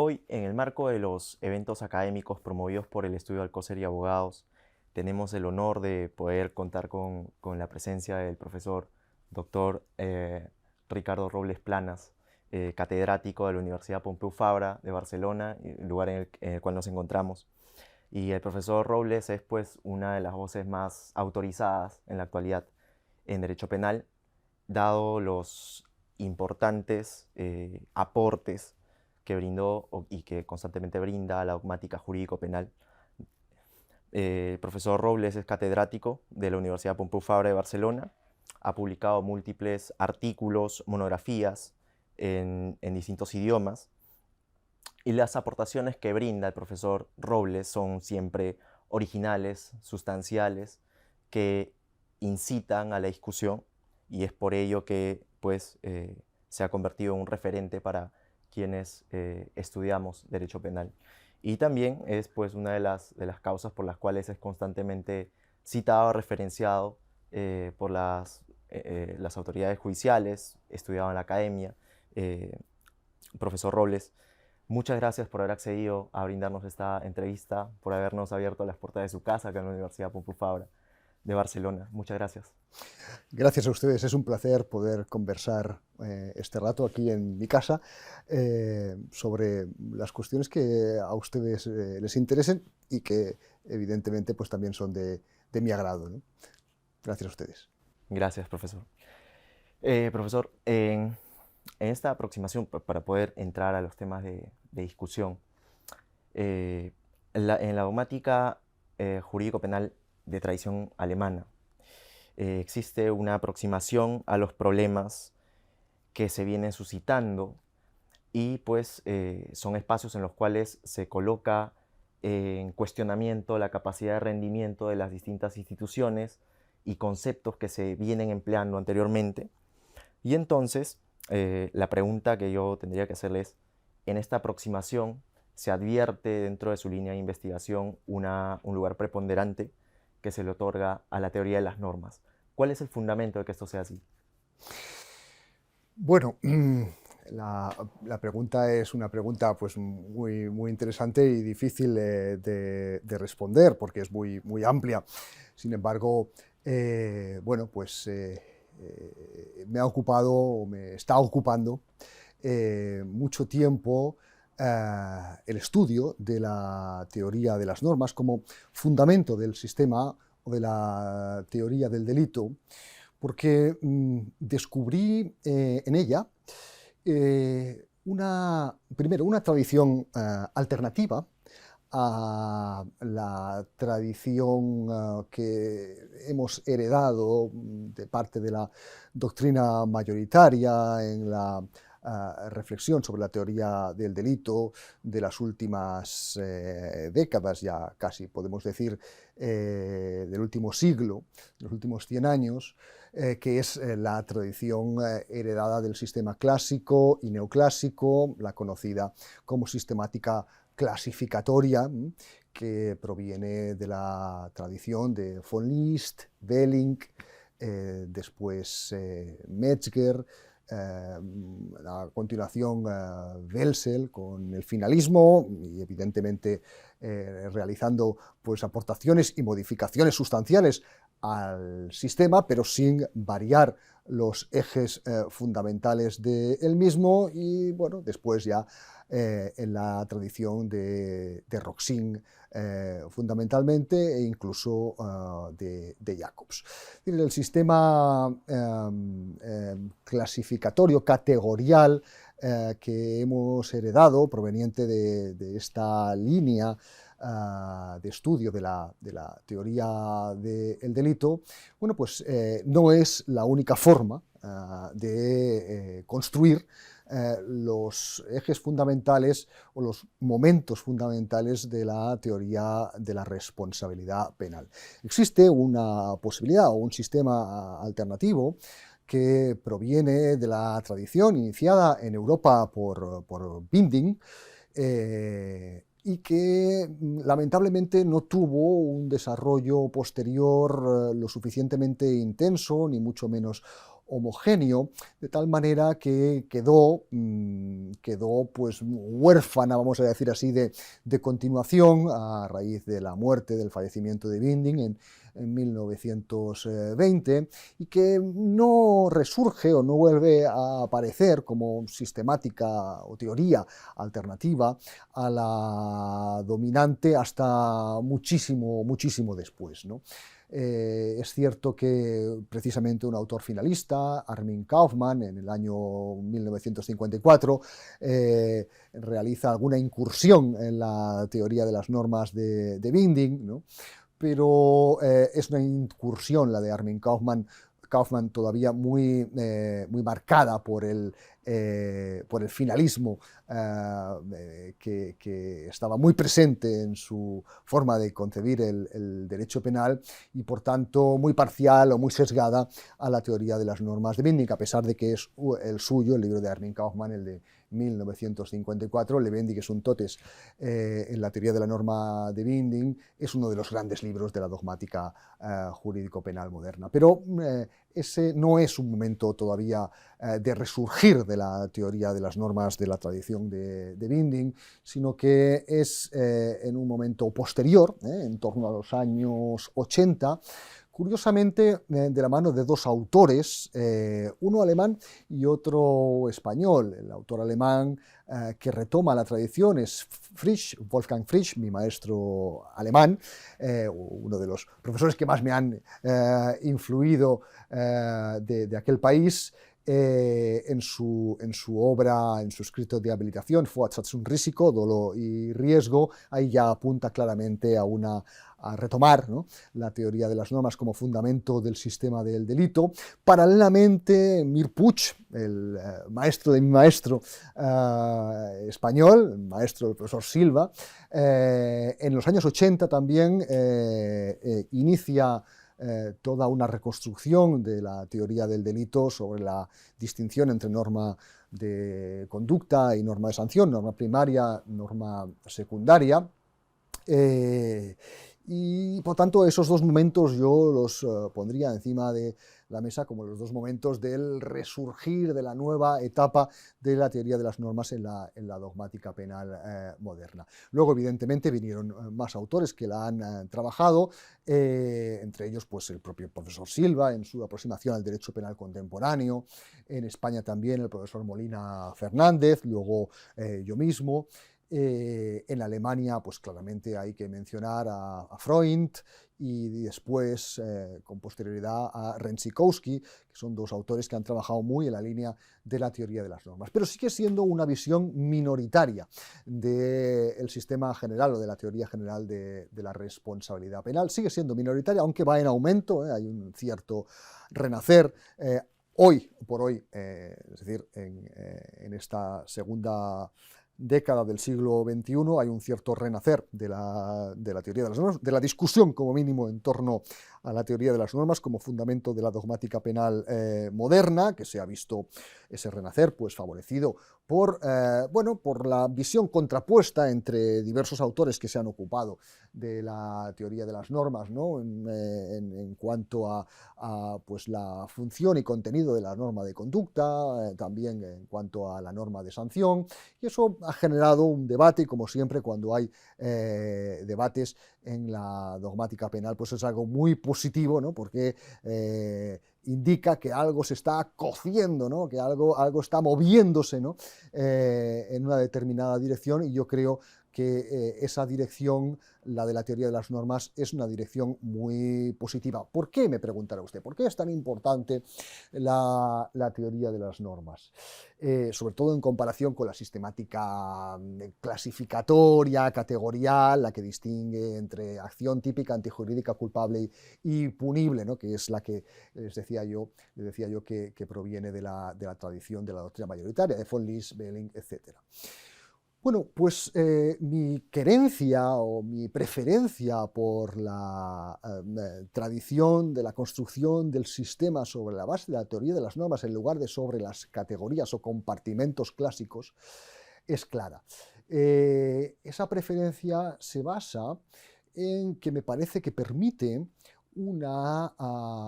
Hoy, en el marco de los eventos académicos promovidos por el Estudio Alcocer y Abogados, tenemos el honor de poder contar con la presencia del profesor doctor Ricardo Robles Planas, catedrático de la Universidad Pompeu Fabra de Barcelona, el lugar en el cual nos encontramos. Y el profesor Robles es pues una de las voces más autorizadas en la actualidad en derecho penal, dado los importantes aportes que brindó y que constantemente brinda a la dogmática jurídico-penal. El profesor Robles es catedrático de la Universidad Pompeu Fabra de Barcelona, ha publicado múltiples artículos, monografías en distintos idiomas, y las aportaciones que brinda el profesor Robles son siempre originales, sustanciales, que incitan a la discusión, y es por ello que pues, se ha convertido en un referente para quienes estudiamos derecho penal. Y también es pues, una de las causas por las cuales es constantemente citado, referenciado por las autoridades judiciales, estudiado en la academia. Profesor Robles, muchas gracias por haber accedido a brindarnos esta entrevista, por habernos abierto las puertas de su casa acá en la Universidad Pompeu Fabra de Barcelona. Muchas gracias. Gracias a ustedes, es un placer poder conversar este rato aquí en mi casa sobre las cuestiones que a ustedes les interesen y que evidentemente pues, también son de mi agrado, ¿no? Gracias a ustedes. Gracias, profesor. Profesor, en esta aproximación, para poder entrar a los temas de discusión, en la dogmática jurídico-penal de tradición alemana, existe una aproximación a los problemas que se vienen suscitando y pues son espacios en los cuales se coloca en cuestionamiento la capacidad de rendimiento de las distintas instituciones y conceptos que se vienen empleando anteriormente. Y entonces, la pregunta que yo tendría que hacerles, en esta aproximación, ¿se advierte dentro de su línea de investigación un lugar preponderante que se le otorga a la teoría de las normas? ¿Cuál es el fundamento de que esto sea así? Bueno, la pregunta es una pregunta pues, muy interesante y difícil de responder porque es muy amplia. Sin embargo, bueno, pues me ha ocupado o me está ocupando mucho tiempo el estudio de la teoría de las normas como fundamento del sistema o de la teoría del delito, porque descubrí en ella primero una tradición alternativa a la tradición que hemos heredado de parte de la doctrina mayoritaria en la reflexión sobre la teoría del delito de las últimas décadas, ya casi podemos decir del último siglo, de los últimos 100 años, que es la tradición heredada del sistema clásico y neoclásico, la conocida como sistemática clasificatoria, que proviene de la tradición de von List, Welling, después Metzger, a continuación Welsel con el finalismo y evidentemente realizando pues, aportaciones y modificaciones sustanciales al sistema, pero sin variar los ejes fundamentales del mismo, y bueno, después ya en la tradición de Roxin fundamentalmente, e incluso de Jacobs. El sistema clasificatorio, categorial, que hemos heredado proveniente de esta línea de estudio de la teoría del delito, bueno, pues no es la única forma de construir los ejes fundamentales o los momentos fundamentales de la teoría de la responsabilidad penal. Existe una posibilidad o un sistema alternativo que proviene de la tradición iniciada en Europa por Binding, y que lamentablemente no tuvo un desarrollo posterior lo suficientemente intenso, ni mucho menos homogéneo, de tal manera que quedó pues huérfana, vamos a decir así, de continuación a raíz de la muerte, del fallecimiento de Binding en 1920, y que no resurge o no vuelve a aparecer como sistemática o teoría alternativa a la dominante hasta muchísimo, muchísimo después, ¿no? Es cierto que precisamente un autor finalista, Armin Kaufmann, en el año 1954, realiza alguna incursión en la teoría de las normas de Binding, ¿no? Pero es una incursión la de Armin Kaufmann todavía muy marcada por el finalismo que estaba muy presente en su forma de concebir el derecho penal, y por tanto muy parcial o muy sesgada a la teoría de las normas de Binding, a pesar de que es el suyo, el libro de Armin Kaufmann, el de 1954, Lebendig und Totes, en la teoría de la norma de Binding, es uno de los grandes libros de la dogmática jurídico-penal moderna. Pero ese no es un momento todavía de resurgir de la teoría de las normas de la tradición de Binding, sino que es en un momento posterior, en torno a los años 80, curiosamente de la mano de dos autores, uno alemán y otro español. El autor alemán que retoma la tradición es Frisch, Wolfgang Frisch, mi maestro alemán, uno de los profesores que más me han influido de aquel país. En su obra, en su escrito de habilitación, Vorsatz und Risiko, dolo y riesgo, ahí ya apunta claramente a retomar, ¿no?, la teoría de las normas como fundamento del sistema del delito. Paralelamente, Mir Puig, el maestro de mi maestro español, el maestro del profesor Silva, en los años 80 también inicia toda una reconstrucción de la teoría del delito sobre la distinción entre norma de conducta y norma de sanción, norma primaria, norma secundaria. Y por tanto esos dos momentos yo los pondría encima de la mesa como los dos momentos del resurgir de la nueva etapa de la teoría de las normas en la dogmática penal moderna. Luego, evidentemente, vinieron más autores que la han trabajado, entre ellos pues, el propio profesor Silva en su aproximación al derecho penal contemporáneo, en España también el profesor Molina Fernández, luego yo mismo. En Alemania, pues claramente hay que mencionar a Freund y después, con posterioridad, a Renzikowski, que son dos autores que han trabajado muy en la línea de la teoría de las normas. Pero sigue siendo una visión minoritaria del sistema general o de la teoría general de la responsabilidad penal. Sigue siendo minoritaria, aunque va en aumento, hay un cierto renacer. Hoy por hoy, es decir, en esta segunda década del siglo XXI hay un cierto renacer de la teoría de las normas, de la discusión como mínimo en torno a la teoría de las normas como fundamento de la dogmática penal moderna, que se ha visto ese renacer pues favorecido por la visión contrapuesta entre diversos autores que se han ocupado de la teoría de las normas, ¿no?, en cuanto a pues la función y contenido de la norma de conducta, también en cuanto a la norma de sanción, y eso ha generado un debate, y como siempre cuando hay debates en la dogmática penal, pues es algo muy positivo, ¿no?, porque indica que algo se está cociendo, ¿no?, que algo está moviéndose, ¿no?, en una determinada dirección, y yo creo que esa dirección, la de la teoría de las normas, es una dirección muy positiva. ¿Por qué?, me preguntará usted. ¿Por qué es tan importante la teoría de las normas? Sobre todo en comparación con la sistemática clasificatoria, categorial, la que distingue entre acción típica, antijurídica, culpable y punible, ¿no?, que es la que les decía yo que proviene de la tradición de la doctrina mayoritaria, de von Lis, Belling, etc. Bueno, pues mi querencia o mi preferencia por la tradición de la construcción del sistema sobre la base de la teoría de las normas en lugar de sobre las categorías o compartimentos clásicos es clara. Esa preferencia se basa en que me parece que permite una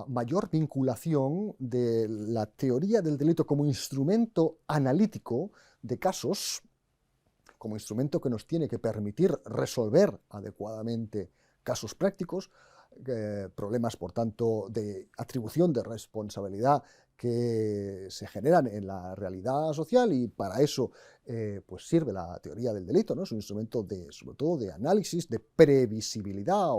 mayor vinculación de la teoría del delito como instrumento analítico de casos, como instrumento que nos tiene que permitir resolver adecuadamente casos prácticos, problemas, por tanto, de atribución de responsabilidad que se generan en la realidad social, y para eso pues sirve la teoría del delito, ¿no? Es un instrumento sobre todo de análisis, de previsibilidad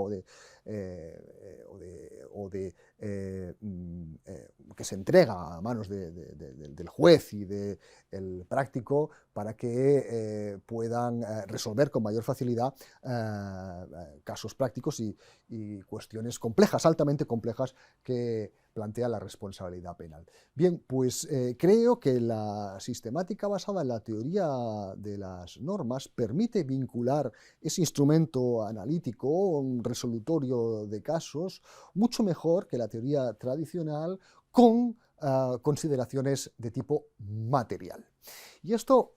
que se entrega a manos del juez y del práctico para que puedan resolver con mayor facilidad casos prácticos y cuestiones complejas, altamente complejas, que plantea la responsabilidad penal. Bien, pues creo que la sistemática basada en la teoría de las normas permite vincular ese instrumento analítico, un resolutorio de casos, mucho mejor que la teoría tradicional, con consideraciones de tipo material. Y esto,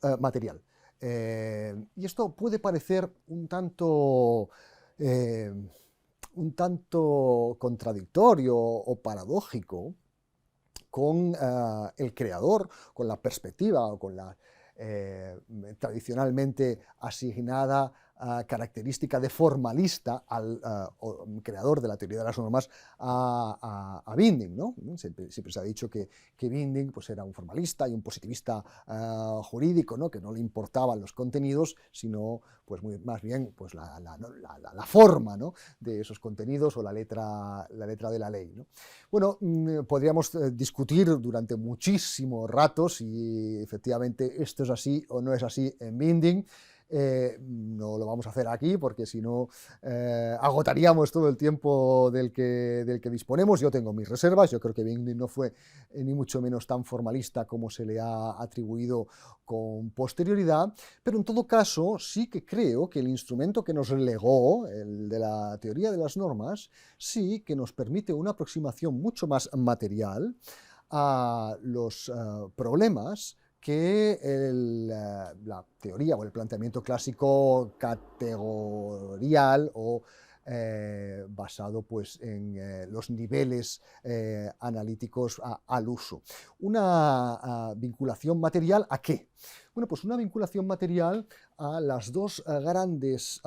puede parecer un tanto contradictorio o paradójico con el creador, con la perspectiva o con la tradicionalmente asignada característica de formalista al creador de la teoría de las normas, a Binding, ¿no? Siempre se ha dicho que Binding pues, era un formalista y un positivista jurídico, ¿no? Que no le importaban los contenidos, sino pues, más bien pues, la forma, ¿no? De esos contenidos, o la letra de la ley, ¿no? Bueno, podríamos discutir durante muchísimos ratos si efectivamente esto es así o no es así en Binding. No lo vamos a hacer aquí porque si no agotaríamos todo el tiempo del que disponemos. Yo tengo mis reservas, yo creo que Binding no fue ni mucho menos tan formalista como se le ha atribuido con posterioridad, pero en todo caso sí que creo que el instrumento que nos legó, el de la teoría de las normas, sí que nos permite una aproximación mucho más material a los problemas que la teoría o el planteamiento clásico categorial o basado pues, en los niveles analíticos al uso. Una vinculación material ¿a qué? Bueno, pues una vinculación material a los dos grandes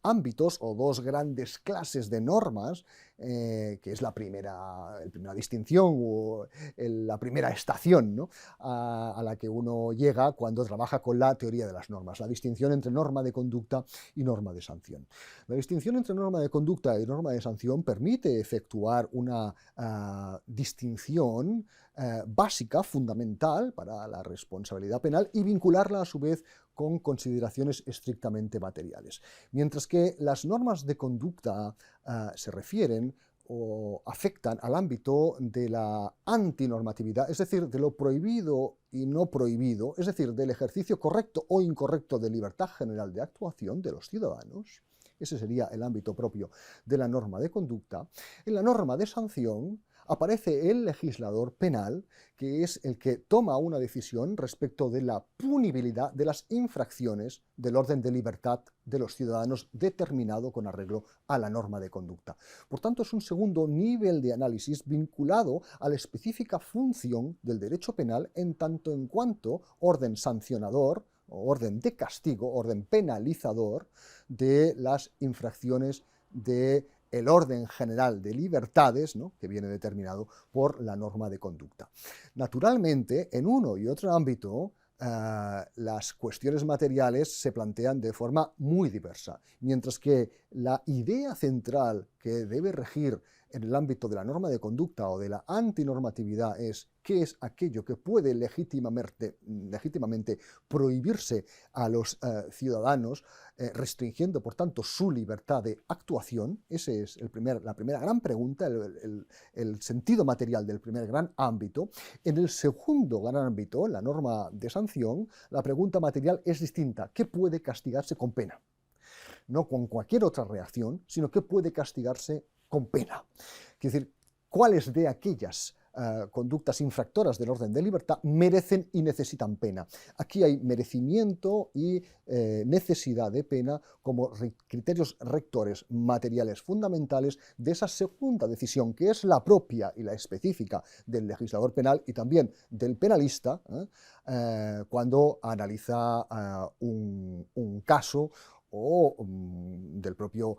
ámbitos o dos grandes clases de normas, que es la primera distinción o la primera estación, ¿no? a la que uno llega cuando trabaja con la teoría de las normas, la distinción entre norma de conducta y norma de sanción. La distinción entre norma de conducta y norma de sanción permite efectuar una distinción básica, fundamental para la responsabilidad penal, y vincularla a su vez con consideraciones estrictamente materiales. Mientras que las normas de conducta se refieren o afectan al ámbito de la antinormatividad, es decir, de lo prohibido y no prohibido, es decir, del ejercicio correcto o incorrecto de libertad general de actuación de los ciudadanos. Ese sería el ámbito propio de la norma de conducta. En la norma de sanción aparece el legislador penal, que es el que toma una decisión respecto de la punibilidad de las infracciones del orden de libertad de los ciudadanos determinado con arreglo a la norma de conducta. Por tanto, es un segundo nivel de análisis vinculado a la específica función del derecho penal en tanto en cuanto orden sancionador, o orden de castigo, orden penalizador de las infracciones de el orden general de libertades, ¿no? Que viene determinado por la norma de conducta. Naturalmente, en uno y otro ámbito, las cuestiones materiales se plantean de forma muy diversa, mientras que la idea central que debe regir en el ámbito de la norma de conducta o de la antinormatividad es qué es aquello que puede legítimamente prohibirse a los ciudadanos, restringiendo por tanto su libertad de actuación. Ese es la primera gran pregunta, el sentido material del primer gran ámbito. En el segundo gran ámbito, la norma de sanción, la pregunta material es distinta. ¿Qué puede castigarse con pena? No con cualquier otra reacción, sino qué puede castigarse con pena. Es decir, ¿cuáles de aquellas conductas infractoras del orden de libertad merecen y necesitan pena. Aquí hay merecimiento y necesidad de pena como criterios rectores materiales fundamentales de esa segunda decisión, que es la propia y la específica del legislador penal y también del penalista, cuando analiza un caso o del propio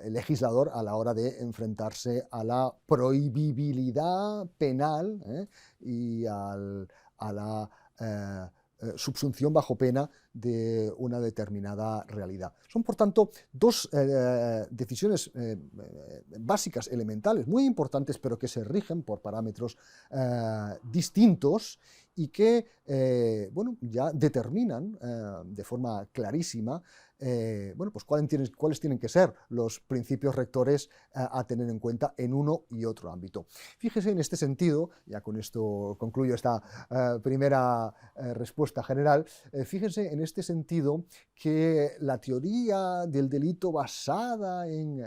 legislador a la hora de enfrentarse a la prohibibilidad penal y a la subsunción bajo pena de una determinada realidad. Son, por tanto, dos decisiones básicas, elementales, muy importantes, pero que se rigen por parámetros distintos y que bueno, ya determinan de forma clarísima bueno, pues cuáles tienen que ser los principios rectores a tener en cuenta en uno y otro ámbito. Fíjese en este sentido, ya con esto concluyo esta primera respuesta general, fíjense en este sentido que la teoría del delito basada en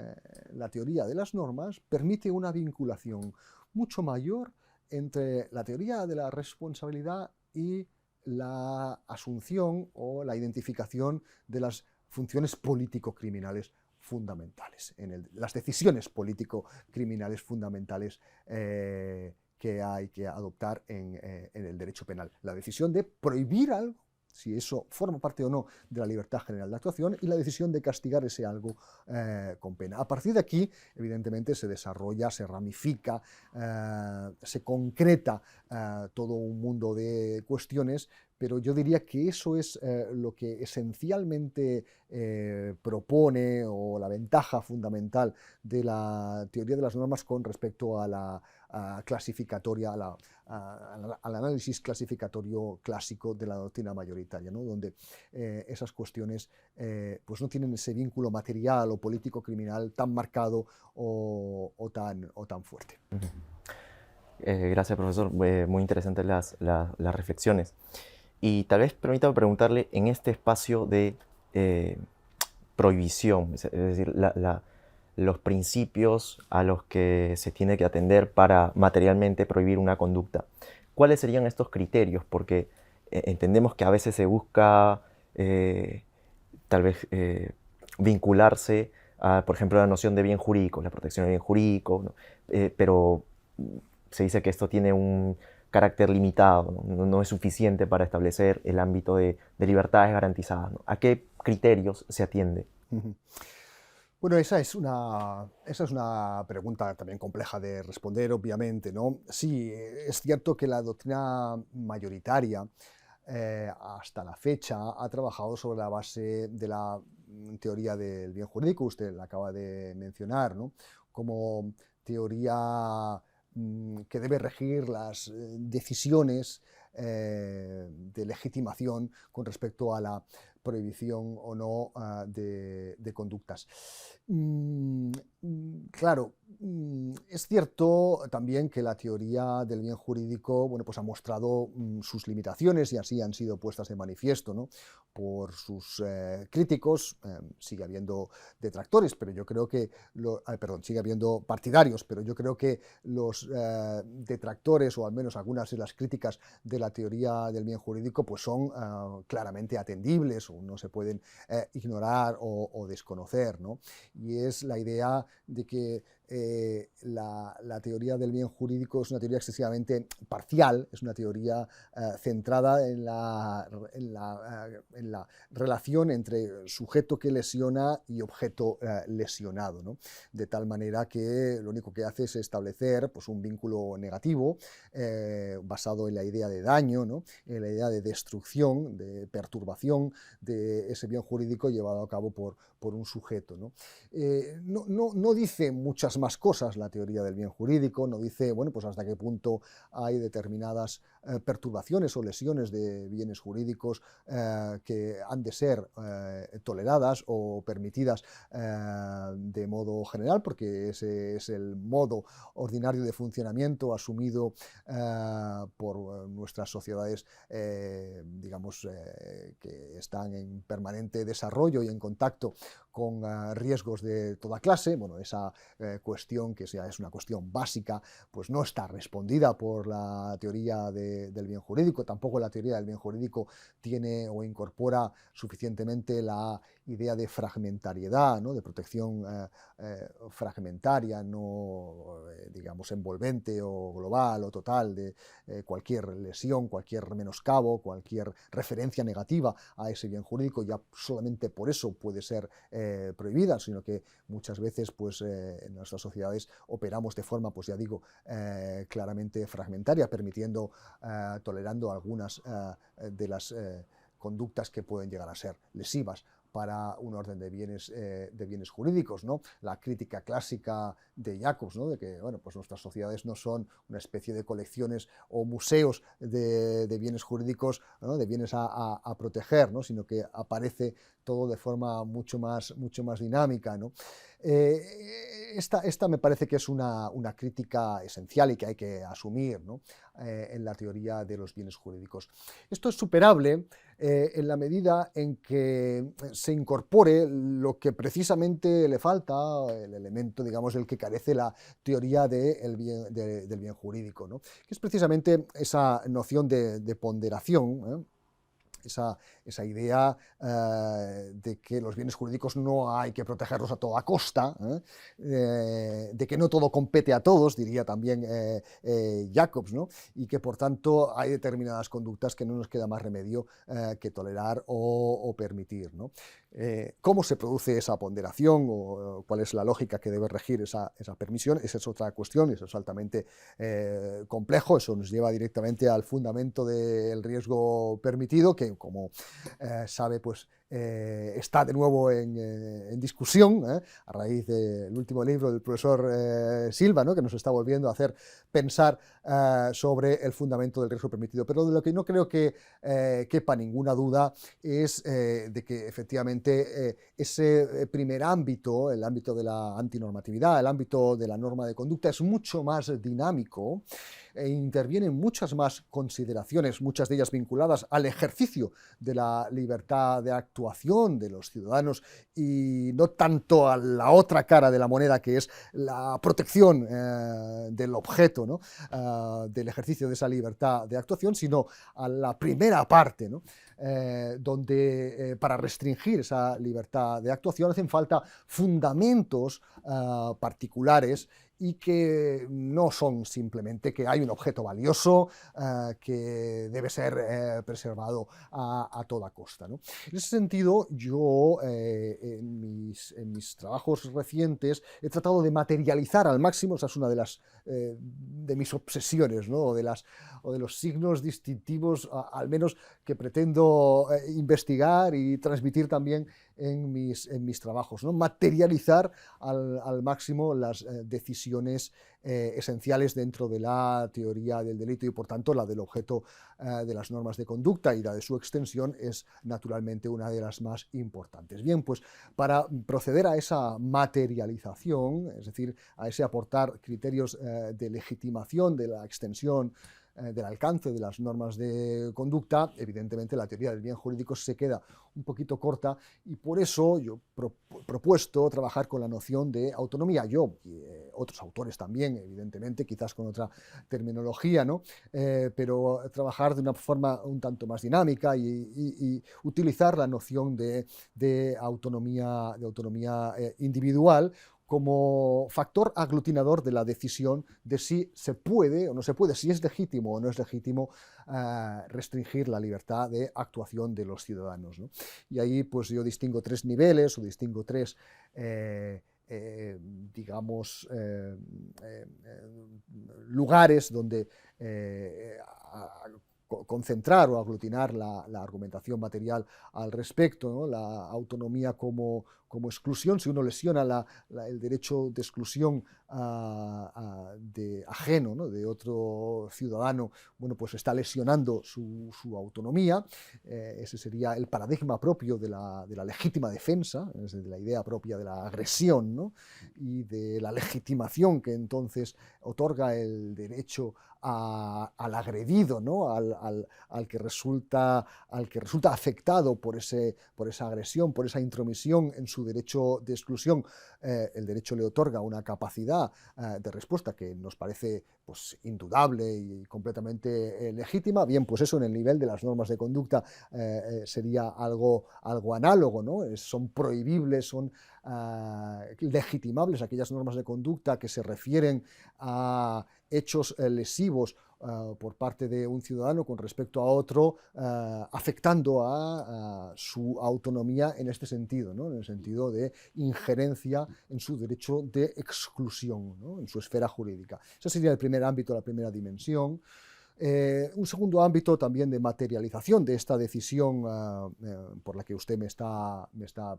la teoría de las normas permite una vinculación mucho mayor entre la teoría de la responsabilidad y la asunción o la identificación de las funciones político-criminales fundamentales, las decisiones político-criminales fundamentales que hay que adoptar en el derecho penal. La decisión de prohibir algo, si eso forma parte o no de la libertad general de actuación, y la decisión de castigar ese algo con pena. A partir de aquí, evidentemente, se desarrolla, se ramifica, se concreta todo un mundo de cuestiones, pero yo diría que eso es lo que esencialmente propone, o la ventaja fundamental de la teoría de las normas con respecto a la clasificatoria, al análisis clasificatorio clásico de la doctrina mayoritaria, ¿no? Donde esas cuestiones pues no tienen ese vínculo material o político-criminal tan marcado o tan fuerte. Gracias, profesor. Muy interesantes las reflexiones. Y tal vez permítame preguntarle, en este espacio de prohibición, es decir, los principios a los que se tiene que atender para materialmente prohibir una conducta, ¿cuáles serían estos criterios? Porque entendemos que a veces se busca tal vez vincularse a, por ejemplo, la noción de bien jurídico, la protección del bien jurídico, ¿no? Pero se dice que esto tiene un carácter limitado, no es suficiente para establecer el ámbito de libertades garantizadas, ¿no? ¿A qué criterios se atiende? Bueno, esa es una pregunta también compleja de responder, obviamente, ¿no? Sí, es cierto que la doctrina mayoritaria hasta la fecha ha trabajado sobre la base de la teoría del bien jurídico, usted la acaba de mencionar, ¿no? Como teoría que debe regir las decisiones de legitimación con respecto a la prohibición o no de conductas. Claro, es cierto también que la teoría del bien jurídico, bueno, pues ha mostrado sus limitaciones y así han sido puestas de manifiesto, ¿no? Por sus críticos. Sigue habiendo detractores, pero yo creo que, sigue habiendo partidarios, pero yo creo que los detractores, o al menos algunas de las críticas de la teoría del bien jurídico, pues son claramente atendibles o no se pueden ignorar o desconocer, ¿no? Y es la idea de que la teoría del bien jurídico es una teoría excesivamente parcial, es una teoría centrada en la relación entre sujeto que lesiona y objeto lesionado, ¿no? De tal manera que lo único que hace es establecer pues, un vínculo negativo basado en la idea de daño, ¿no? En la idea de destrucción, de perturbación de ese bien jurídico llevado a cabo por un sujeto, ¿no? No dice muchas más cosas la teoría del bien jurídico, no dice, bueno, pues hasta qué punto hay determinadas perturbaciones o lesiones de bienes jurídicos que han de ser toleradas o permitidas de modo general, porque ese es el modo ordinario de funcionamiento asumido por nuestras sociedades, digamos, que están en permanente desarrollo y en contacto con riesgos de toda clase. Bueno, esa cuestión, que ya es una cuestión básica, pues no está respondida por la teoría del bien jurídico. Tampoco la teoría del bien jurídico tiene o incorpora suficientemente la idea de fragmentariedad, ¿no? De protección fragmentaria, no digamos envolvente o global o total de cualquier lesión, cualquier menoscabo, cualquier referencia negativa a ese bien jurídico. Ya solamente por eso puede ser prohibida, sino que muchas veces pues, en nuestras sociedades operamos de forma, pues ya digo, claramente fragmentaria, permitiendo, tolerando algunas de las conductas que pueden llegar a ser lesivas para un orden de bienes jurídicos, ¿no? La crítica clásica de Jacobs, ¿no? De que bueno, pues nuestras sociedades no son una especie de colecciones o museos de bienes jurídicos, ¿no? De bienes a proteger, ¿no? Sino que aparece todo de forma mucho más dinámica, ¿no? Esta me parece que es una crítica esencial y que hay que asumir, ¿no? En la teoría de los bienes jurídicos. Esto es superable en la medida en que se incorpore lo que precisamente le falta, el elemento, digamos, del que carece la teoría del bien jurídico, ¿no? Que es precisamente esa noción de ponderación, esa idea de que los bienes jurídicos no hay que protegerlos a toda costa, de que no todo compete a todos, diría también Jacobs, ¿no? Y que por tanto hay determinadas conductas que no nos queda más remedio que tolerar o permitir, ¿no? ¿Cómo se produce esa ponderación o cuál es la lógica que debe regir esa permisión? Esa es otra cuestión, eso es altamente complejo, eso nos lleva directamente al fundamento del riesgo permitido, que como sabe, pues está de nuevo en discusión a raíz del último libro del profesor Silva, ¿no? Que nos está volviendo a hacer pensar sobre el fundamento del riesgo permitido. Pero de lo que no creo que quepa ninguna duda es de que efectivamente ese primer ámbito, el ámbito de la antinormatividad, el ámbito de la norma de conducta, es mucho más dinámico e intervienen muchas más consideraciones, muchas de ellas vinculadas al ejercicio de la libertad de actuación de los ciudadanos y no tanto a la otra cara de la moneda, que es la protección del objeto, ¿no? Del ejercicio de esa libertad de actuación, sino a la primera parte, ¿no? Donde para restringir esa libertad de actuación hacen falta fundamentos particulares y que no son simplemente que hay un objeto valioso que debe ser preservado a toda costa, ¿no? En ese sentido, yo en mis trabajos recientes he tratado de materializar al máximo, esa es una de mis obsesiones, ¿no? o de los signos distintivos, al menos que pretendo investigar y transmitir también en mis trabajos, ¿no? Materializar al máximo las decisiones esenciales dentro de la teoría del delito y por tanto la del objeto de las normas de conducta y la de su extensión es naturalmente una de las más importantes. Bien, pues para proceder a esa materialización, es decir, a ese aportar criterios de legitimación de la extensión del alcance de las normas de conducta, evidentemente la teoría del bien jurídico se queda un poquito corta y por eso yo he propuesto trabajar con la noción de autonomía. Yo y otros autores también, evidentemente, quizás con otra terminología, ¿no? Pero trabajar de una forma un tanto más dinámica y utilizar la noción de autonomía individual como factor aglutinador de la decisión de si se puede o no se puede, si es legítimo o no es legítimo restringir la libertad de actuación de los ciudadanos, ¿no? Y ahí pues yo distingo tres niveles o distingo tres digamos, lugares donde concentrar o aglutinar la argumentación material al respecto, ¿no? La autonomía como exclusión, si uno lesiona el derecho de exclusión de ajeno, ¿no? De otro ciudadano, bueno, pues está lesionando su autonomía. Ese sería el paradigma propio de la legítima defensa, es decir, de la idea propia de la agresión, ¿no? Y de la legitimación que entonces otorga el derecho al agredido, ¿no? al que resulta afectado por esa agresión, por esa intromisión en su su derecho de exclusión, el derecho le otorga una capacidad de respuesta que nos parece pues, indudable y completamente legítima, bien, pues eso en el nivel de las normas de conducta sería algo análogo, ¿no? Son prohibibles, son legitimables aquellas normas de conducta que se refieren a hechos lesivos por parte de un ciudadano con respecto a otro, afectando a su autonomía en este sentido, ¿no? En el sentido de injerencia en su derecho de exclusión, ¿no? En su esfera jurídica. Ese sería el primer ámbito, la primera dimensión. Un segundo ámbito también de materialización de esta decisión por la que usted me está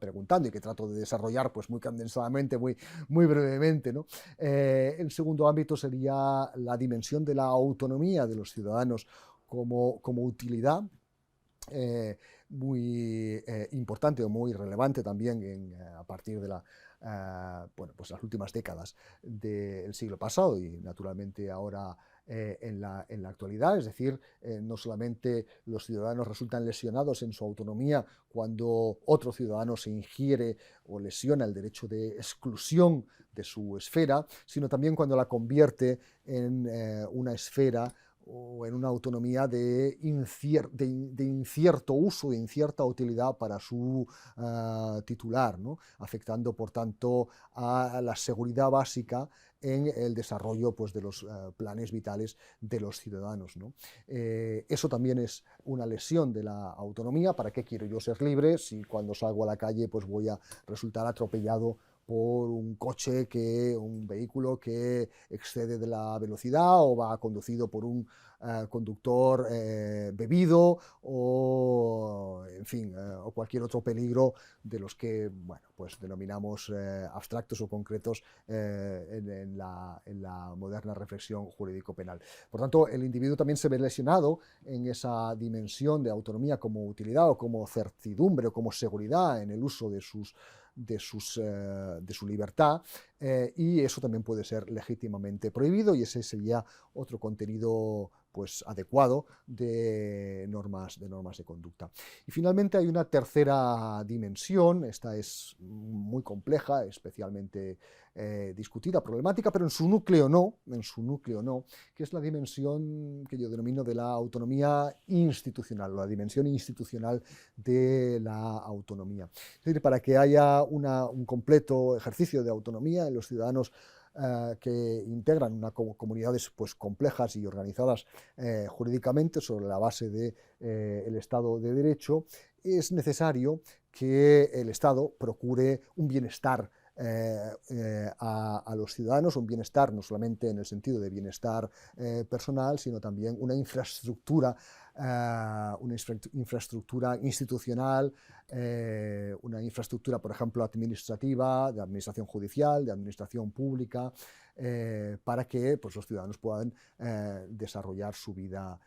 preguntando y que trato de desarrollar pues, muy condensadamente, muy brevemente, ¿no? El segundo ámbito sería la dimensión de la autonomía de los ciudadanos como utilidad. Muy importante o muy relevante también a partir de bueno, pues las últimas décadas del siglo pasado y naturalmente ahora en la actualidad, es decir, no solamente los ciudadanos resultan lesionados en su autonomía cuando otro ciudadano se ingiere o lesiona el derecho de exclusión de su esfera, sino también cuando la convierte en una esfera o en una autonomía de incierto uso, de incierta utilidad para su titular, ¿no? Afectando, por tanto, a la seguridad básica en el desarrollo pues, de los planes vitales de los ciudadanos, ¿no? Eso también es una lesión de la autonomía. ¿Para qué quiero yo ser libre si cuando salgo a la calle pues, voy a resultar atropellado por un vehículo que excede de la velocidad o va conducido por un conductor bebido o, en fin, o cualquier otro peligro de los que, bueno, pues denominamos abstractos o concretos en la moderna reflexión jurídico-penal. Por tanto, el individuo también se ve lesionado en esa dimensión de autonomía como utilidad o como certidumbre o como seguridad en el uso de su libertad, y eso también puede ser legítimamente prohibido y ese sería otro contenido pues, adecuado de normas de conducta. Y finalmente hay una tercera dimensión, esta es muy compleja, especialmente discutida, problemática, pero en su núcleo no, que es la dimensión que yo denomino de la autonomía institucional, la dimensión institucional de la autonomía. Es decir, para que haya un completo ejercicio de autonomía en los ciudadanos que integran comunidades pues, complejas y organizadas jurídicamente sobre la base del Estado de Derecho, es necesario que el Estado procure un bienestar a los ciudadanos, un bienestar no solamente en el sentido de bienestar personal, sino también una infraestructura institucional, una infraestructura, por ejemplo, administrativa, de administración judicial, de administración pública, para que pues, los ciudadanos puedan desarrollar su vida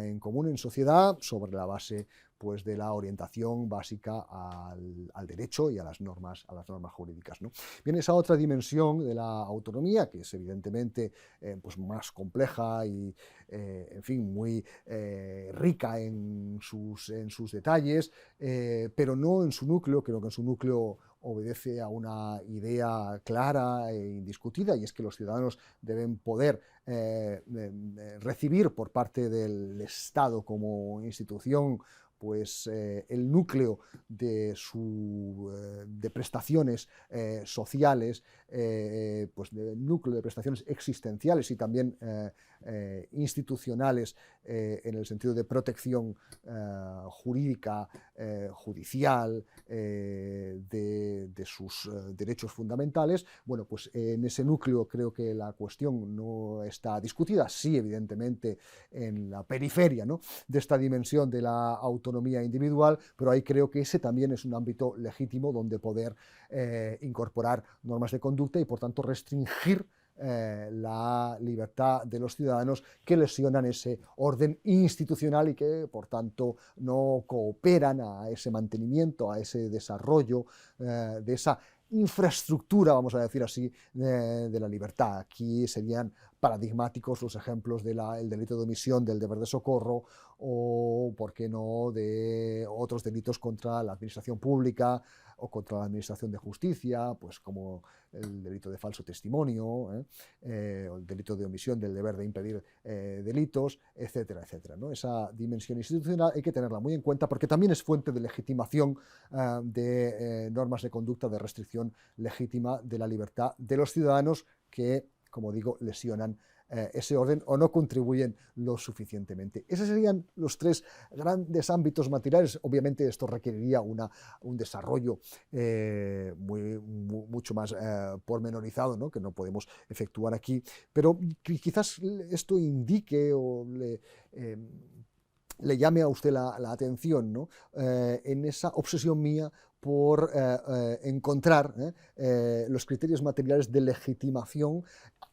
en común, en sociedad, sobre la base pues, de la orientación básica al derecho y a las normas jurídicas, ¿no? Bien, esa otra dimensión de la autonomía, que es evidentemente pues más compleja y, en fin, muy rica en sus detalles, pero no en su núcleo. Creo que en su núcleo obedece a una idea clara e indiscutida, y es que los ciudadanos deben poder recibir por parte del Estado como institución pues el núcleo de prestaciones sociales, pues el núcleo de prestaciones existenciales y también institucionales en el sentido de protección jurídica, judicial, de sus derechos fundamentales. Bueno, pues en ese núcleo creo que la cuestión no está discutida, sí, evidentemente en la periferia, ¿no?, de esta dimensión de la autonomía individual, pero ahí creo que ese también es un ámbito legítimo donde poder incorporar normas de conducta y por tanto restringir la libertad de los ciudadanos que lesionan ese orden institucional y que, por tanto, no cooperan a ese mantenimiento, a ese desarrollo de esa infraestructura, vamos a decir así, de la libertad. Aquí serían paradigmáticos los ejemplos del delito de omisión del deber de socorro o, por qué no, de otros delitos contra la administración pública o contra la administración de justicia, pues como el delito de falso testimonio, o el delito de omisión del deber de impedir delitos, etcétera, etcétera, ¿no? Esa dimensión institucional hay que tenerla muy en cuenta porque también es fuente de legitimación de normas de conducta de restricción legítima de la libertad de los ciudadanos que, como digo, lesionan ese orden o no contribuyen lo suficientemente. Esos serían los tres grandes ámbitos materiales. Obviamente esto requeriría un desarrollo mucho más pormenorizado, ¿no? Que no podemos efectuar aquí, pero quizás esto indique o le llame a usted la atención, ¿no? En esa obsesión mía por encontrar los criterios materiales de legitimación.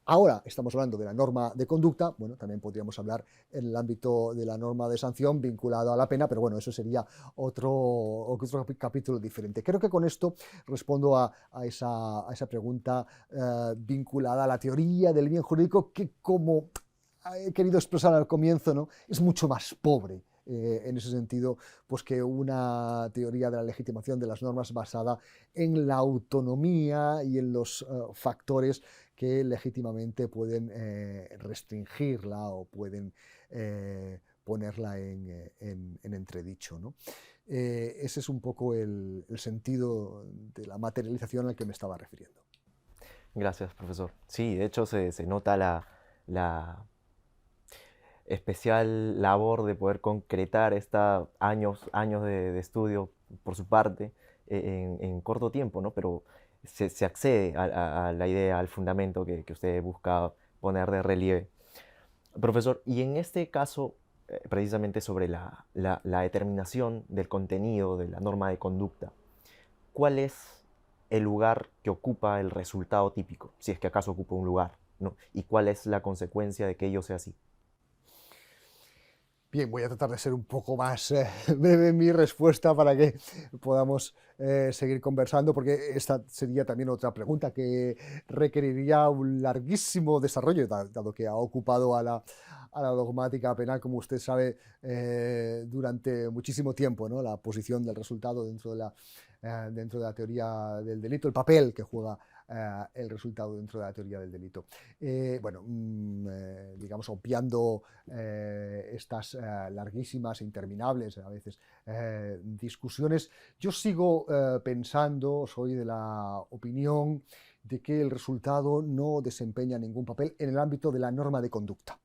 Ahora estamos hablando de la norma de conducta, bueno, también podríamos hablar en el ámbito de la norma de sanción vinculado a la pena, pero bueno, eso sería otro capítulo diferente. Creo que con esto respondo a esa pregunta vinculada a la teoría del bien jurídico, que como he querido expresar al comienzo, ¿no? Es mucho más pobre. En ese sentido, pues que una teoría de la legitimación de las normas basada en la autonomía y en los factores que legítimamente pueden restringirla o pueden ponerla en entredicho, ¿no? Ese es un poco el sentido de la materialización al que me estaba refiriendo. Gracias, profesor. Sí, de hecho se nota la especial labor de poder concretar años de estudio por su parte en corto tiempo, ¿no? Pero se accede a la idea, al fundamento que usted busca poner de relieve. Profesor, y en este caso, precisamente sobre la determinación del contenido de la norma de conducta, ¿cuál es el lugar que ocupa el resultado típico, si es que acaso ocupa un lugar, ¿no? ¿Y cuál es la consecuencia de que ello sea así? Bien, voy a tratar de ser un poco más breve en mi respuesta para que podamos seguir conversando, porque esta sería también otra pregunta que requeriría un larguísimo desarrollo, dado que ha ocupado a la dogmática penal, como usted sabe, durante muchísimo tiempo, ¿no? La posición del resultado dentro de la teoría del delito, el papel que juega el resultado dentro de la teoría del delito. Digamos, obviando estas larguísimas e interminables, a veces, discusiones, yo sigo pensando, soy de la opinión de que el resultado no desempeña ningún papel en el ámbito de la norma de conducta.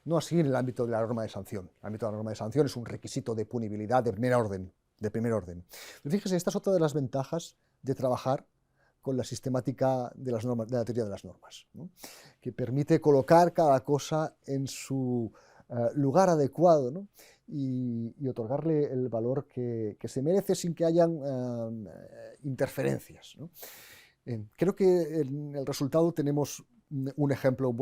No así en el ámbito de la norma de sanción. El ámbito de la norma de sanción es un requisito de punibilidad de primer orden. Pero fíjese, esta es otra de las ventajas de trabajar con la sistemática de las normas, de la teoría de las normas, ¿no? Que permite colocar cada cosa en su lugar adecuado, ¿no? y otorgarle el valor que se merece sin que hayan interferencias, ¿no? Creo que en el resultado tenemos un buen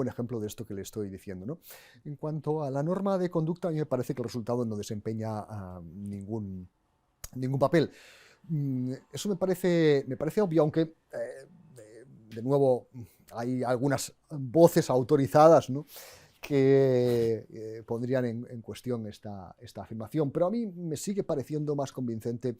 ejemplo de esto que le estoy diciendo, ¿no? En cuanto a la norma de conducta, a mí me parece que el resultado no desempeña ningún papel. Eso me parece obvio, aunque de nuevo hay algunas voces autorizadas, ¿no? Que pondrían en cuestión esta afirmación, pero a mí me sigue pareciendo más convincente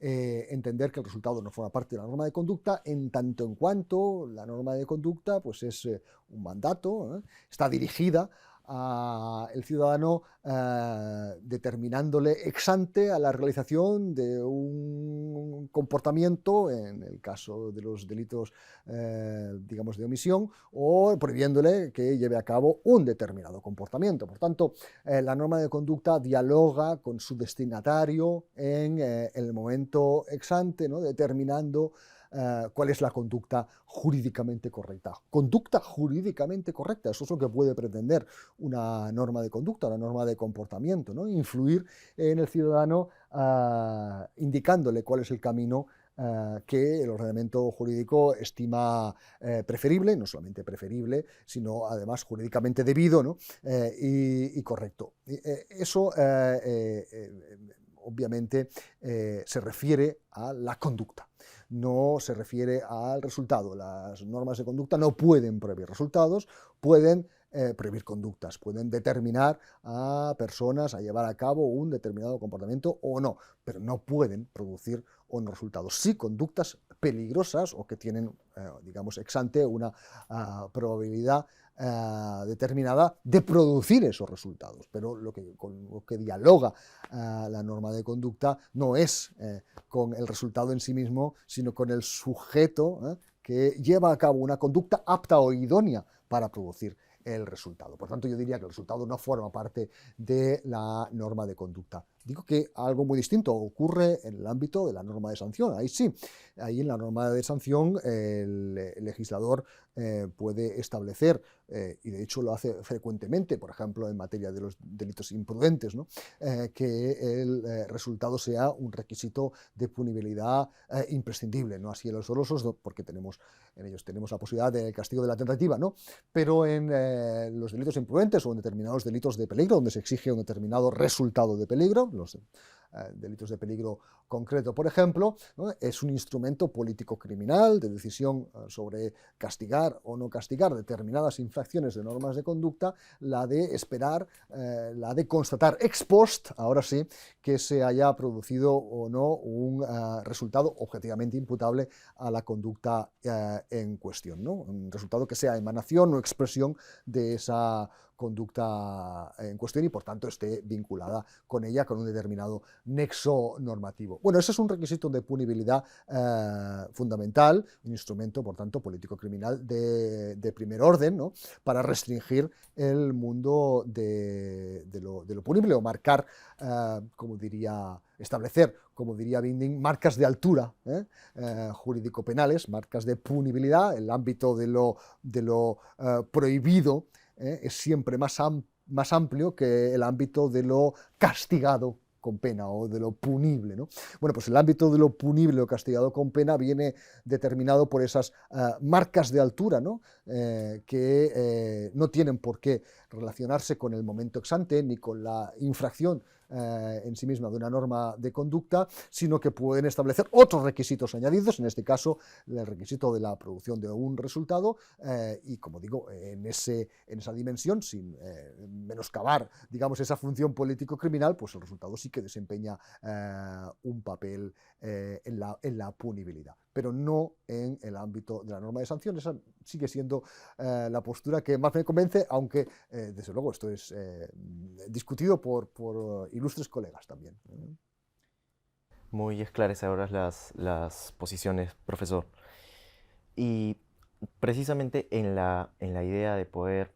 entender que el resultado no forma parte de la norma de conducta, en tanto en cuanto la norma de conducta pues es un mandato, está dirigida al ciudadano determinándole ex ante a la realización de un comportamiento, en el caso de los delitos digamos de omisión, o prohibiéndole que lleve a cabo un determinado comportamiento. Por tanto, la norma de conducta dialoga con su destinatario en el momento ex ante, ¿no? Determinando cuál es la conducta jurídicamente correcta. Conducta jurídicamente correcta, eso es lo que puede pretender una norma de conducta, una norma de comportamiento, ¿no? Influir en el ciudadano indicándole cuál es el camino que el ordenamiento jurídico estima preferible, no solamente preferible, sino además jurídicamente debido, ¿no? y correcto. Eso obviamente se refiere a la conducta, no se refiere al resultado. Las normas de conducta no pueden prohibir resultados, pueden prohibir conductas, pueden determinar a personas a llevar a cabo un determinado comportamiento o no, pero no pueden producir unos resultados. Sí, conductas peligrosas o que tienen, digamos, ex ante una probabilidad determinada de producir esos resultados, pero con lo que dialoga la norma de conducta no es con el resultado en sí mismo, sino con el sujeto que lleva a cabo una conducta apta o idónea para producir el resultado. Por tanto, yo diría que el resultado no forma parte de la norma de conducta. Digo que algo muy distinto ocurre en el ámbito de la norma de sanción. Ahí sí, ahí en la norma de sanción el legislador puede establecer, y de hecho lo hace frecuentemente, por ejemplo, en materia de los delitos imprudentes, ¿no? Que el resultado sea un requisito de punibilidad imprescindible, no así en los dolosos, porque en ellos tenemos la posibilidad del castigo de la tentativa, ¿no? Pero en los delitos imprudentes o en determinados delitos de peligro, donde se exige un determinado resultado de peligro, los delitos de peligro concreto, por ejemplo, ¿no? Es un instrumento político-criminal de decisión sobre castigar o no castigar determinadas infracciones de normas de conducta, la de esperar, la de constatar ex post, ahora sí, que se haya producido o no un resultado objetivamente imputable a la conducta en cuestión, ¿no? Un resultado que sea emanación o expresión de esa conducta en cuestión y por tanto esté vinculada con ella con un determinado nexo normativo. Bueno, ese es un requisito de punibilidad fundamental, un instrumento, por tanto, político-criminal de primer orden, ¿no? Para restringir el mundo de lo punible o marcar, como diría, establecer, como diría Binding, marcas de altura jurídico-penales, marcas de punibilidad, el ámbito de lo prohibido es siempre más amplio que el ámbito de lo castigado con pena o de lo punible, ¿no? Bueno, pues el ámbito de lo punible o castigado con pena viene determinado por esas marcas de altura, ¿no? Que no tienen por qué relacionarse con el momento ex ante ni con la infracción en sí misma de una norma de conducta, sino que pueden establecer otros requisitos añadidos, en este caso el requisito de la producción de un resultado y, como digo, en esa dimensión, sin menoscabar, digamos, esa función político-criminal, pues el resultado sí que desempeña un papel en la punibilidad, pero no en el ámbito de la norma de sanción. Esa sigue siendo la postura que más me convence, aunque desde luego esto es discutido por ilustres colegas también. Muy esclarecedoras las posiciones, profesor. Y precisamente en la idea de poder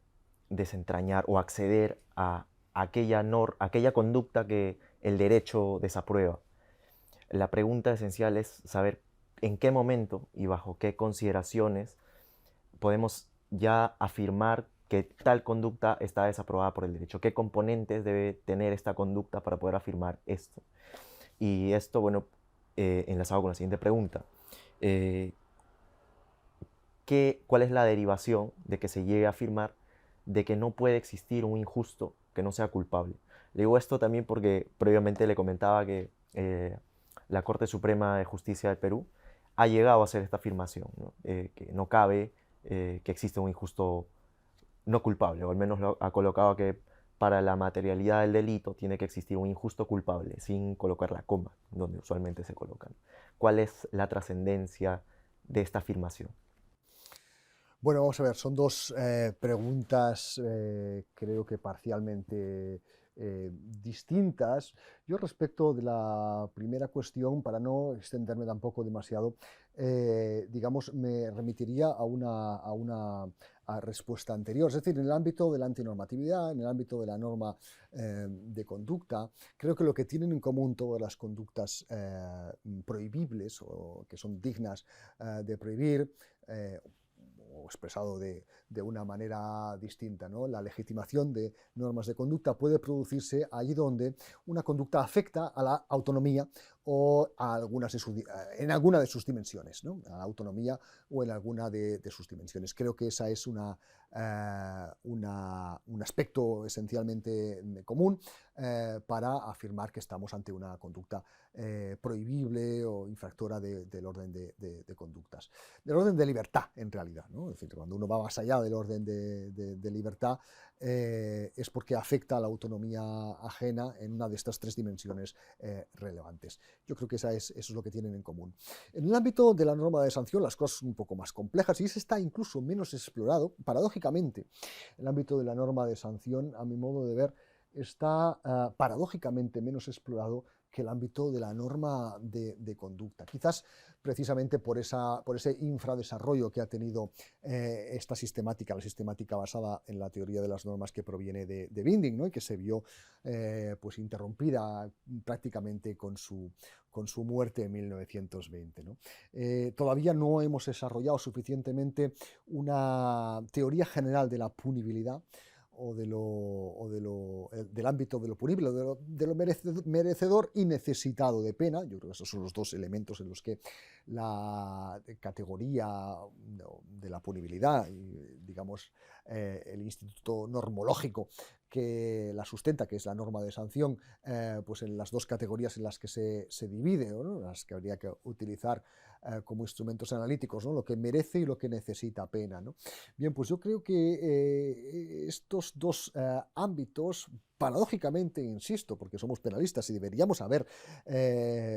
desentrañar o acceder a aquella conducta que el derecho desaprueba, la pregunta esencial es saber en qué momento y bajo qué consideraciones podemos ya afirmar que tal conducta está desaprobada por el derecho. ¿Qué componentes debe tener esta conducta para poder afirmar esto? Y esto, bueno, enlazado con la siguiente pregunta. ¿Cuál es la derivación de que se llegue a afirmar de que no puede existir un injusto que no sea culpable? Le digo esto también porque previamente le comentaba que la Corte Suprema de Justicia del Perú ha llegado a hacer esta afirmación, ¿no? Que no cabe que existe un injusto no culpable, o al menos lo ha colocado que para la materialidad del delito tiene que existir un injusto culpable, sin colocar la coma, donde usualmente se colocan. ¿Cuál es la trascendencia de esta afirmación? Bueno, vamos a ver, son dos preguntas creo que parcialmente distintas. Yo respecto de la primera cuestión, para no extenderme tampoco demasiado, digamos, me remitiría a una respuesta anterior. Es decir, en el ámbito de la antinormatividad, en el ámbito de la norma de conducta, creo que lo que tienen en común todas las conductas prohibibles o que son dignas de prohibir, o expresado de una manera distinta, ¿no? La legitimación de normas de conducta puede producirse allí donde una conducta afecta a la autonomía o en alguna de sus dimensiones, ¿no? A la autonomía o en alguna de sus dimensiones. Creo que esa es un aspecto esencialmente común para afirmar que estamos ante una conducta prohibible o infractora del orden de conductas. Del orden de libertad, en realidad, ¿no? Es decir, cuando uno va más allá del orden de libertad, es porque afecta a la autonomía ajena en una de estas tres dimensiones relevantes. Yo creo que eso es lo que tienen en común. En el ámbito de la norma de sanción, las cosas son un poco más complejas y ese está incluso menos explorado. Paradójicamente, el ámbito de la norma de sanción, a mi modo de ver, está paradójicamente menos explorado que el ámbito de la norma de conducta. Quizás precisamente por ese infradesarrollo que ha tenido esta sistemática, la sistemática basada en la teoría de las normas que proviene de Binding, ¿no? Y que se vio pues interrumpida prácticamente con su muerte en 1920. ¿No? Todavía no hemos desarrollado suficientemente una teoría general de la punibilidad o del ámbito de lo punible, de lo merecedor y necesitado de pena. Yo creo que esos son los dos elementos en los que la categoría de la punibilidad y, digamos, el instituto normológico que la sustenta, que es la norma de sanción, pues en las dos categorías en las que se divide, ¿no? Las que habría que utilizar como instrumentos analíticos, ¿no? Lo que merece y lo que necesita pena, ¿no? Bien, pues yo creo que estos dos ámbitos, paradójicamente, insisto, porque somos penalistas y deberíamos haber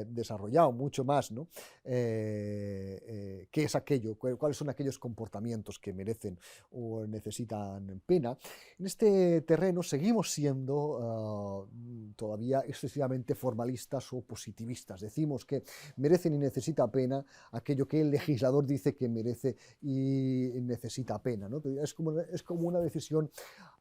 desarrollado mucho más, ¿no? ¿Qué es aquello? ¿Cuáles son aquellos comportamientos que merecen o necesitan pena? En este terreno seguimos siendo todavía excesivamente formalistas o positivistas. Decimos que merecen y necesita pena aquello que el legislador dice que merece y necesita pena, ¿no? Es como una decisión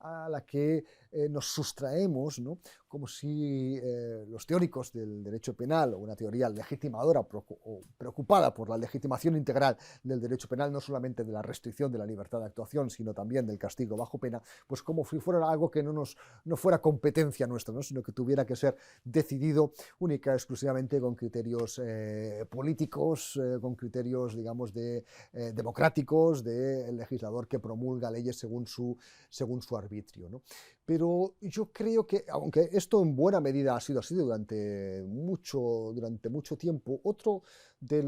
a la que nos sustraemos, ¿no? Como si los teóricos del derecho penal o una teoría legitimadora o preocupada por la legitimación integral del derecho penal, no solamente de la restricción de la libertad de actuación, sino también del castigo bajo pena, pues como si fuera algo que no fuera competencia nuestra, ¿no? Sino que tuviera que ser decidido única y exclusivamente con criterios políticos, con criterios, digamos, democráticos del legislador que promulga leyes según su arbitrio, ¿no? Pero yo creo que, aunque esto en buena medida ha sido así durante mucho tiempo, otro de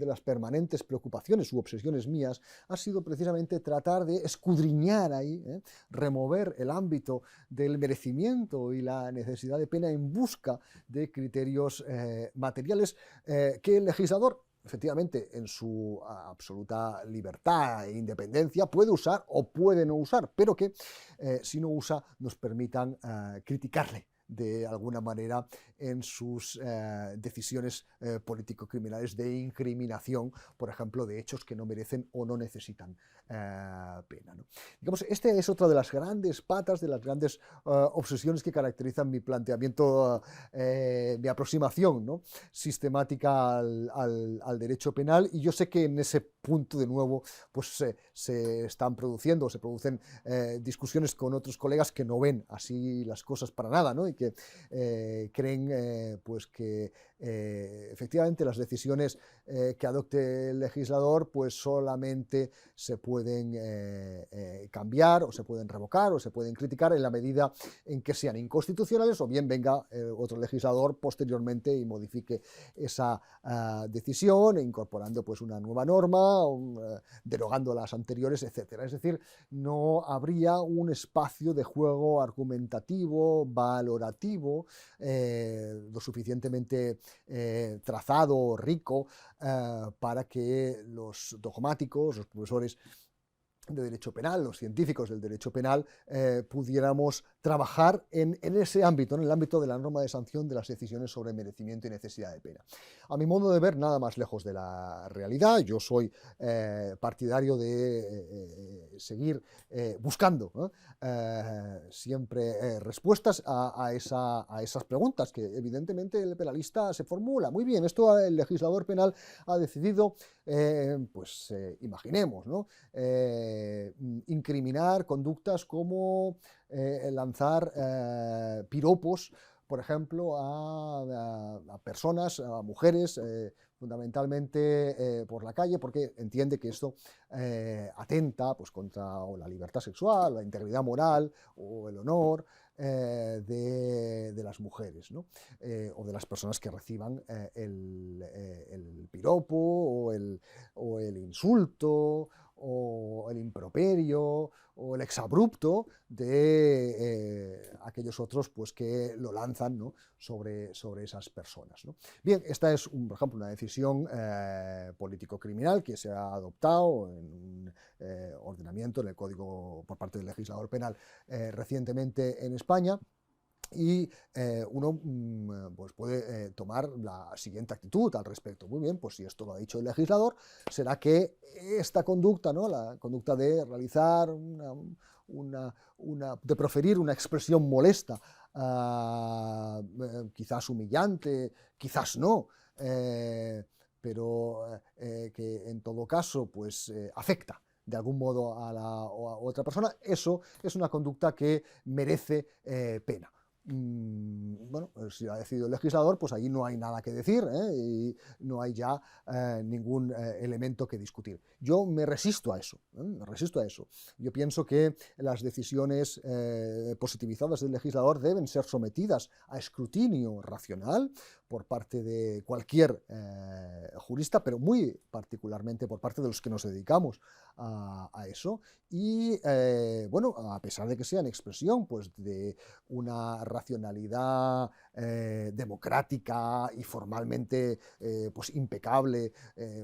las permanentes preocupaciones u obsesiones mías ha sido precisamente tratar de escudriñar ahí, remover el ámbito del merecimiento y la necesidad de pena en busca de criterios materiales que el legislador, efectivamente, en su absoluta libertad e independencia, puede usar o puede no usar, pero que si no usa nos permitan criticarle de alguna manera en sus decisiones político-criminales de incriminación, por ejemplo, de hechos que no merecen o no necesitan pena, ¿no? Digamos, este es otra de las grandes patas, de las grandes obsesiones que caracterizan mi planteamiento, mi aproximación, ¿no? Sistemática al derecho penal, y yo sé que en ese punto, de nuevo, pues se están produciendo, se producen discusiones con otros colegas que no ven así las cosas para nada, ¿no? Y que creen pues que efectivamente las decisiones que adopte el legislador pues solamente se pueden cambiar o se pueden revocar o se pueden criticar en la medida en que sean inconstitucionales, o bien venga otro legislador posteriormente y modifique esa decisión, incorporando pues una nueva norma, derogando las anteriores, etcétera. Es decir, no habría un espacio de juego argumentativo, valorativo, lo suficientemente trazado, rico, para que los dogmáticos, los profesores de derecho penal, los científicos del derecho penal, pudiéramos trabajar en ese ámbito, en el ámbito de la norma de sanción de las decisiones sobre merecimiento y necesidad de pena. A mi modo de ver, nada más lejos de la realidad. Yo soy partidario de seguir buscando siempre respuestas a esas preguntas que evidentemente el penalista se formula. Muy bien, esto el legislador penal ha decidido, imaginemos, ¿no? Incriminar conductas como lanzar piropos por ejemplo, a personas, a mujeres, fundamentalmente por la calle, porque entiende que esto atenta pues, contra o la libertad sexual, la integridad moral o el honor de las mujeres, ¿no? O de las personas que reciban el piropo o el insulto o el improperio o el exabrupto de aquellos otros pues, que lo lanzan, ¿no? sobre esas personas, ¿no? Bien, esta es, por ejemplo, una decisión político-criminal que se ha adoptado en un ordenamiento, en el Código por parte del legislador penal recientemente en España. Y uno pues puede tomar la siguiente actitud al respecto. Muy bien, pues si esto lo ha dicho el legislador, será que esta conducta, ¿no? La conducta de realizar de proferir una expresión molesta, quizás humillante, quizás no, pero que en todo caso pues afecta de algún modo a la otra persona, eso es una conducta que merece pena. Bueno, si ha decidido el legislador, pues ahí no hay nada que decir, y no hay ya ningún elemento que discutir. Yo me resisto a eso, me resisto a eso. Yo pienso que las decisiones positivizadas del legislador deben ser sometidas a escrutinio racional por parte de cualquier jurista, pero muy particularmente por parte de los que nos dedicamos a eso. Y bueno, a pesar de que sea en expresión pues, de una racionalidad democrática y formalmente pues impecable,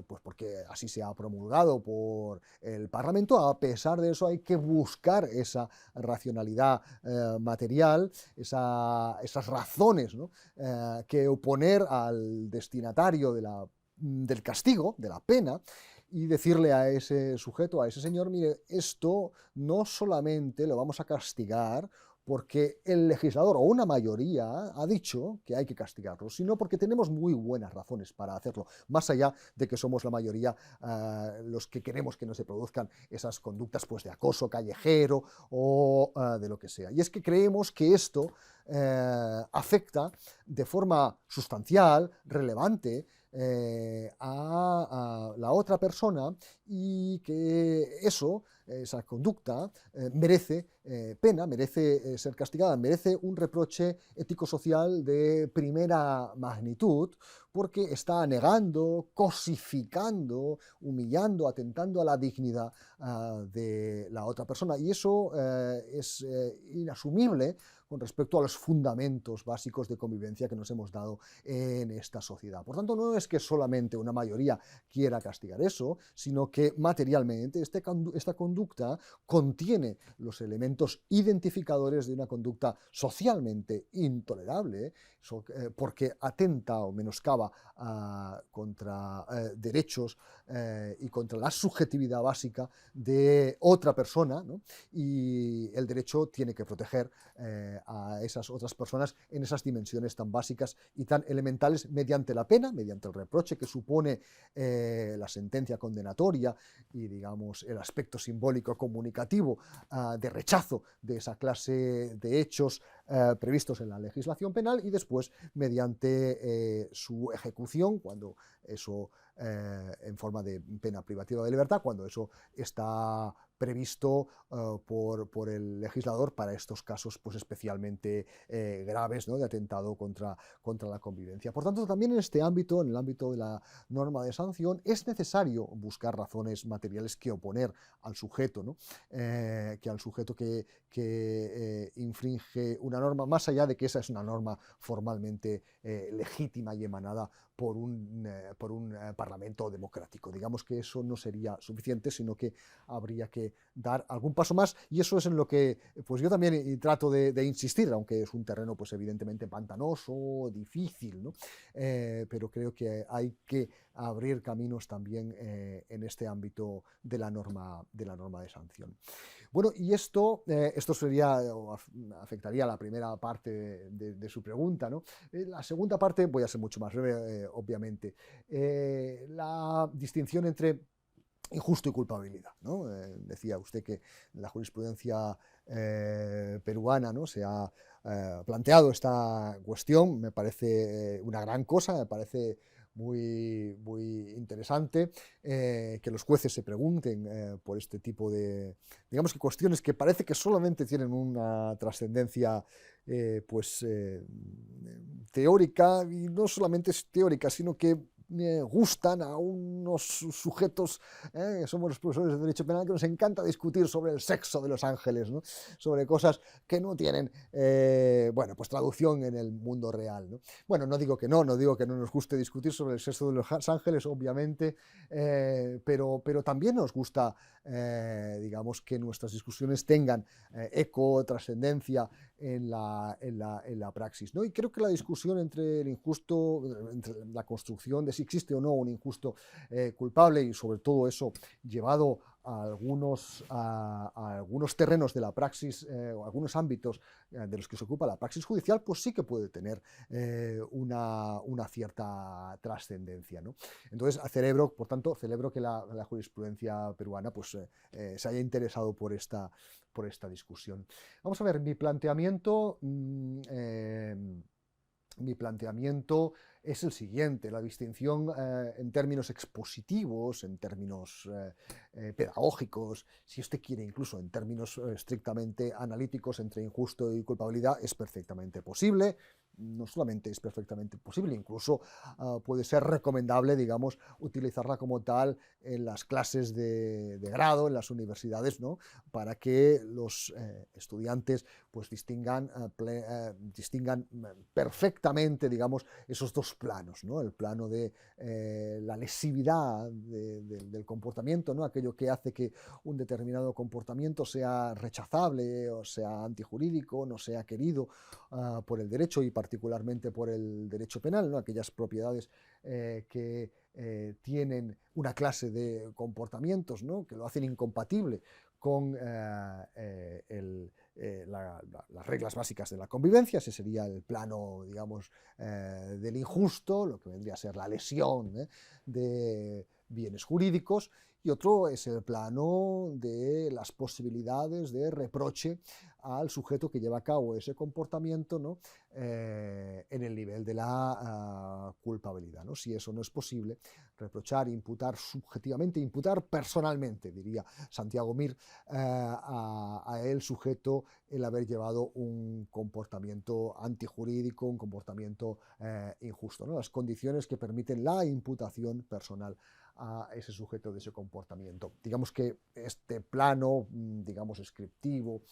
pues porque así se ha promulgado por el Parlamento, a pesar de eso hay que buscar esa racionalidad material, esas razones, ¿no? Que oponer al destinatario del castigo, de la pena, y decirle a ese sujeto, a ese señor, mire, esto no solamente lo vamos a castigar porque el legislador o una mayoría ha dicho que hay que castigarlo, sino porque tenemos muy buenas razones para hacerlo, más allá de que somos la mayoría los que queremos que no se produzcan esas conductas pues, de acoso callejero o de lo que sea. Y es que creemos que esto afecta de forma sustancial, relevante, a la otra persona y que esa conducta, merece pena, merece ser castigada, merece un reproche ético-social de primera magnitud, porque está negando, cosificando, humillando, atentando a la dignidad de la otra persona. Y eso es inasumible con respecto a los fundamentos básicos de convivencia que nos hemos dado en esta sociedad. Por tanto, no es que solamente una mayoría quiera castigar eso, sino que materialmente esta conducta contiene los elementos identificadores de una conducta socialmente intolerable, porque atenta o menoscaba contra derechos y contra la subjetividad básica de otra persona, ¿no? Y el derecho tiene que proteger a esas otras personas en esas dimensiones tan básicas y tan elementales mediante la pena, mediante el reproche que supone la sentencia condenatoria y, digamos, el aspecto simbólico comunicativo de rechazo de esa clase de hechos previstos en la legislación penal, y después mediante su ejecución, cuando eso en forma de pena privativa de libertad, cuando eso está previsto por el legislador para estos casos pues, especialmente graves, ¿no? De atentado contra la convivencia. Por tanto, también en este ámbito, en el ámbito de la norma de sanción, es necesario buscar razones materiales que oponer al sujeto, ¿no? Que al sujeto que infringe una norma, más allá de que esa es una norma formalmente legítima y emanada por un parlamento democrático. Digamos que eso no sería suficiente, sino que habría que dar algún paso más, y eso es en lo que pues yo también trato de insistir, aunque es un terreno pues evidentemente pantanoso, difícil, ¿no? Pero creo que hay que abrir caminos también en este ámbito de la norma de sanción. Bueno, y esto sería, o afectaría la primera parte de su pregunta, ¿no? La segunda parte, voy a ser mucho más breve, obviamente. La distinción entre injusto y culpabilidad, ¿no? Decía usted que la jurisprudencia peruana, ¿no?, se ha planteado esta cuestión. Me parece una gran cosa, me parece muy interesante que los jueces se pregunten por este tipo de, digamos, que cuestiones que parece que solamente tienen una trascendencia pues teórica, y no solamente es teórica, sino que gustan a unos sujetos, somos los profesores de Derecho Penal, que nos encanta discutir sobre el sexo de los ángeles, ¿no?, sobre cosas que no tienen, bueno, pues traducción en el mundo real, ¿no? Bueno, no digo que no digo que no nos guste discutir sobre el sexo de los ángeles, obviamente, pero también nos gusta, digamos, que nuestras discusiones tengan eco, trascendencia en la praxis, ¿no? Y creo que la discusión entre el injusto, entre la construcción de si existe o no un injusto culpable, y sobre todo eso llevado a algunos terrenos de la praxis, o algunos ámbitos de los que se ocupa la praxis judicial, pues sí que puede tener una cierta trascendencia, ¿no? Entonces, por tanto, celebro que la jurisprudencia peruana pues, se haya interesado por esta discusión. Vamos a ver, mi planteamiento es el siguiente: la distinción en términos expositivos, en términos pedagógicos, si usted quiere, incluso en términos estrictamente analíticos, entre injusto y culpabilidad, es perfectamente posible. No solamente es perfectamente posible, incluso puede ser recomendable, digamos, utilizarla como tal en las clases de grado, en las universidades, ¿no?, para que los estudiantes pues distingan perfectamente, digamos, esos dos planos, ¿no? El plano de la lesividad del comportamiento, ¿no?, aquello que hace que un determinado comportamiento sea rechazable o sea antijurídico, no sea querido por el derecho, y particularmente por el derecho penal, ¿no?, aquellas propiedades que tienen una clase de comportamientos, ¿no?, que lo hacen incompatible con las reglas básicas de la convivencia. Ese sería el plano, digamos, del injusto, lo que vendría a ser la lesión de bienes jurídicos, y otro es el plano de las posibilidades de reproche al sujeto que lleva a cabo ese comportamiento, ¿no?, en el nivel de la culpabilidad, ¿no? Si eso no es posible, reprochar, imputar subjetivamente, imputar personalmente, diría Santiago Mir, a el sujeto el haber llevado un comportamiento antijurídico, un comportamiento injusto, ¿no? Las condiciones que permiten la imputación personal a ese sujeto de ese comportamiento. Digamos que este plano, digamos, descriptivo,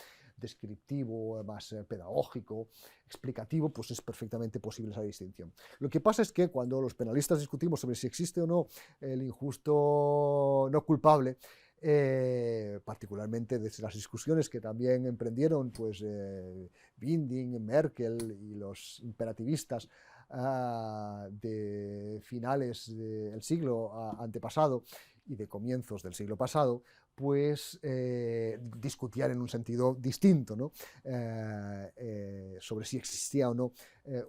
más pedagógico, explicativo, pues es perfectamente posible esa distinción. Lo que pasa es que cuando los penalistas discutimos sobre si existe o no el injusto no culpable, particularmente desde las discusiones que también emprendieron pues Winding, Merkel y los imperativistas de finales del siglo antepasado y de comienzos del siglo pasado, pues discutían en un sentido distinto, ¿no?, sobre si existía o no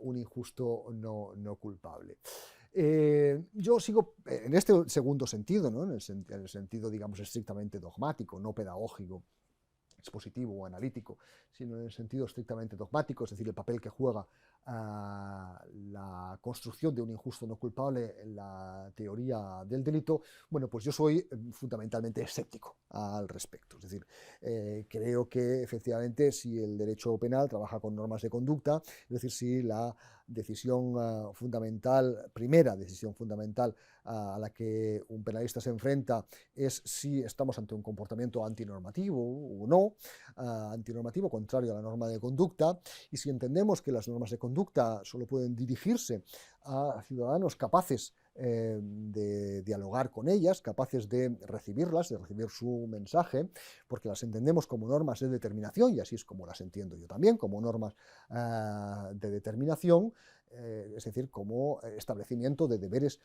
un injusto no culpable. Yo sigo en este segundo sentido, ¿no?, en el sentido, digamos, estrictamente dogmático, no pedagógico, expositivo o analítico, sino en el sentido estrictamente dogmático, es decir, el papel que juega la construcción de un injusto no culpable en la teoría del delito. Bueno, pues yo soy fundamentalmente escéptico al respecto. Es decir, creo que efectivamente si el derecho penal trabaja con normas de conducta, es decir, si la decisión fundamental, primera decisión fundamental a la que un penalista se enfrenta es si estamos ante un comportamiento antinormativo o no, antinormativo, contrario a la norma de conducta, y si entendemos que las normas de conducta solo pueden dirigirse a ciudadanos capaces de dialogar con ellas, capaces de recibirlas, de recibir su mensaje, porque las entendemos como normas de determinación, y así es como las entiendo yo también, como normas de determinación, es decir, como establecimiento de deberes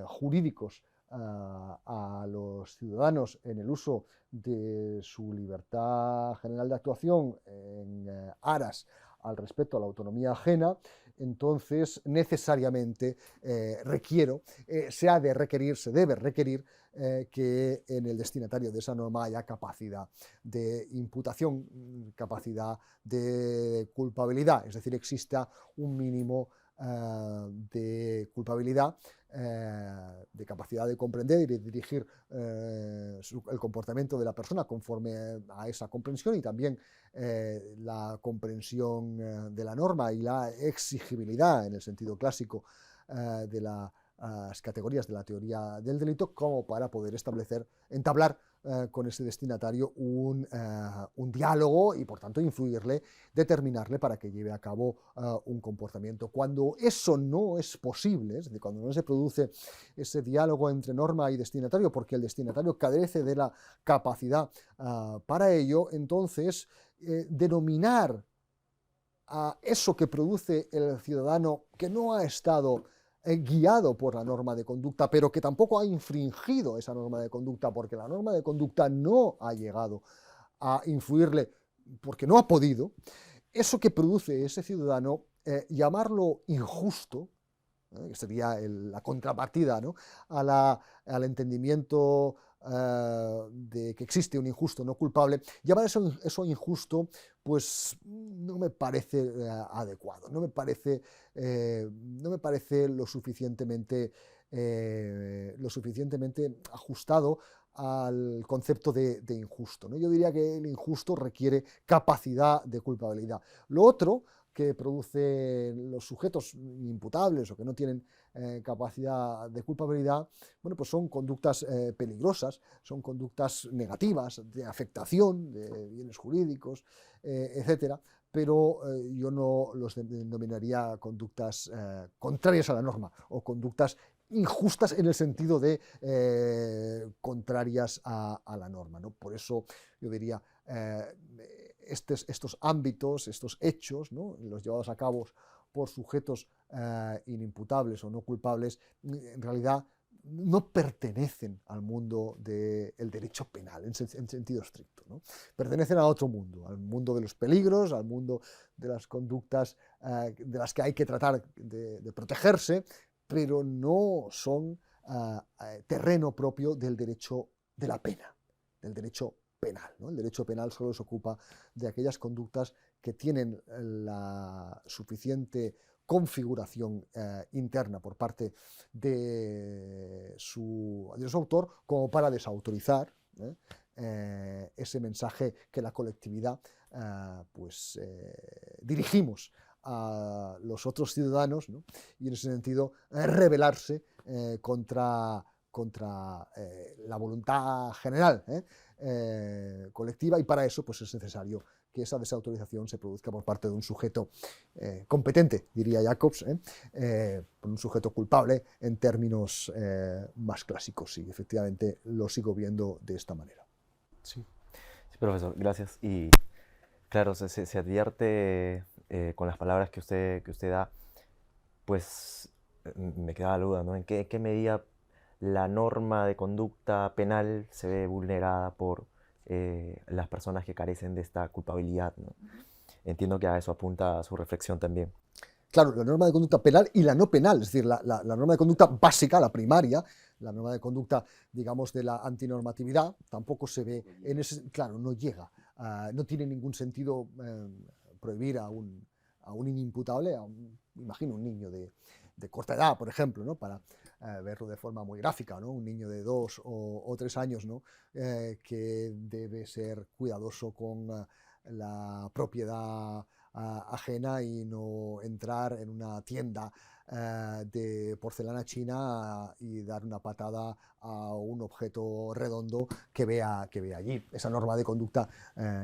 jurídicos a los ciudadanos en el uso de su libertad general de actuación en aras al respeto a la autonomía ajena, entonces necesariamente se debe requerir que en el destinatario de esa norma haya capacidad de imputación, capacidad de culpabilidad, es decir, exista un mínimo de culpabilidad, de capacidad de comprender y de dirigir el comportamiento de la persona conforme a esa comprensión, y también la comprensión de la norma y la exigibilidad en el sentido clásico de las categorías de la teoría del delito, como para poder entablar con ese destinatario un diálogo y, por tanto, determinarle para que lleve a cabo un comportamiento. Cuando eso no es posible, es decir, cuando no se produce ese diálogo entre norma y destinatario, porque el destinatario carece de la capacidad para ello, entonces denominar a eso que produce el ciudadano que no ha estado guiado por la norma de conducta, pero que tampoco ha infringido esa norma de conducta, porque la norma de conducta no ha llegado a influirle, porque no ha podido, eso que produce ese ciudadano, llamarlo injusto, que sería la contrapartida, ¿no?, al entendimiento de que existe un injusto no culpable, llamar eso injusto, pues no me parece adecuado, no me parece lo suficientemente ajustado al concepto de injusto, ¿no? Yo diría que el injusto requiere capacidad de culpabilidad. Lo otro que producen los sujetos imputables o que no tienen capacidad de culpabilidad, bueno, pues son conductas peligrosas, son conductas negativas, de afectación de bienes jurídicos, etcétera, pero yo no los denominaría conductas contrarias a la norma o conductas injustas en el sentido de contrarias a la norma, ¿no? Por eso yo diría estos ámbitos, estos hechos, ¿no?, los llevados a cabo por sujetos inimputables o no culpables, en realidad no pertenecen al mundo del derecho penal en sentido estricto, ¿no? Pertenecen a otro mundo, al mundo de los peligros, al mundo de las conductas de las que hay que tratar de protegerse, pero no son terreno propio del derecho de la pena, del derecho penal, ¿no? El derecho penal solo se ocupa de aquellas conductas que tienen la suficiente configuración interna por parte de su autor como para desautorizar ese mensaje que la colectividad dirigimos a los otros ciudadanos, ¿no?, y en ese sentido rebelarse contra la voluntad general colectiva, y para eso pues es necesario que esa desautorización se produzca por parte de un sujeto competente, diría Jacobs, por un sujeto culpable en términos más clásicos, y efectivamente lo sigo viendo de esta manera. Sí, sí, profesor, gracias. Y claro, se advierte con las palabras que usted da, pues me queda la duda, ¿no? ¿En qué medida la norma de conducta penal se ve vulnerada por las personas que carecen de esta culpabilidad, ¿no? Entiendo que a eso apunta su reflexión también. Claro, la norma de conducta penal y la no penal, es decir, la norma de conducta básica, la primaria, la norma de conducta, digamos, de la antinormatividad, tampoco se ve en ese, claro, no llega, no tiene ningún sentido prohibir a un inimputable, imagino un niño de corta edad, por ejemplo, ¿no?, para verlo de forma muy gráfica, ¿no?, un niño de 2 o 3 años, ¿no?, que debe ser cuidadoso con la propiedad ajena y no entrar en una tienda de porcelana china y dar una patada a un objeto redondo que vea allí. Esa norma de conducta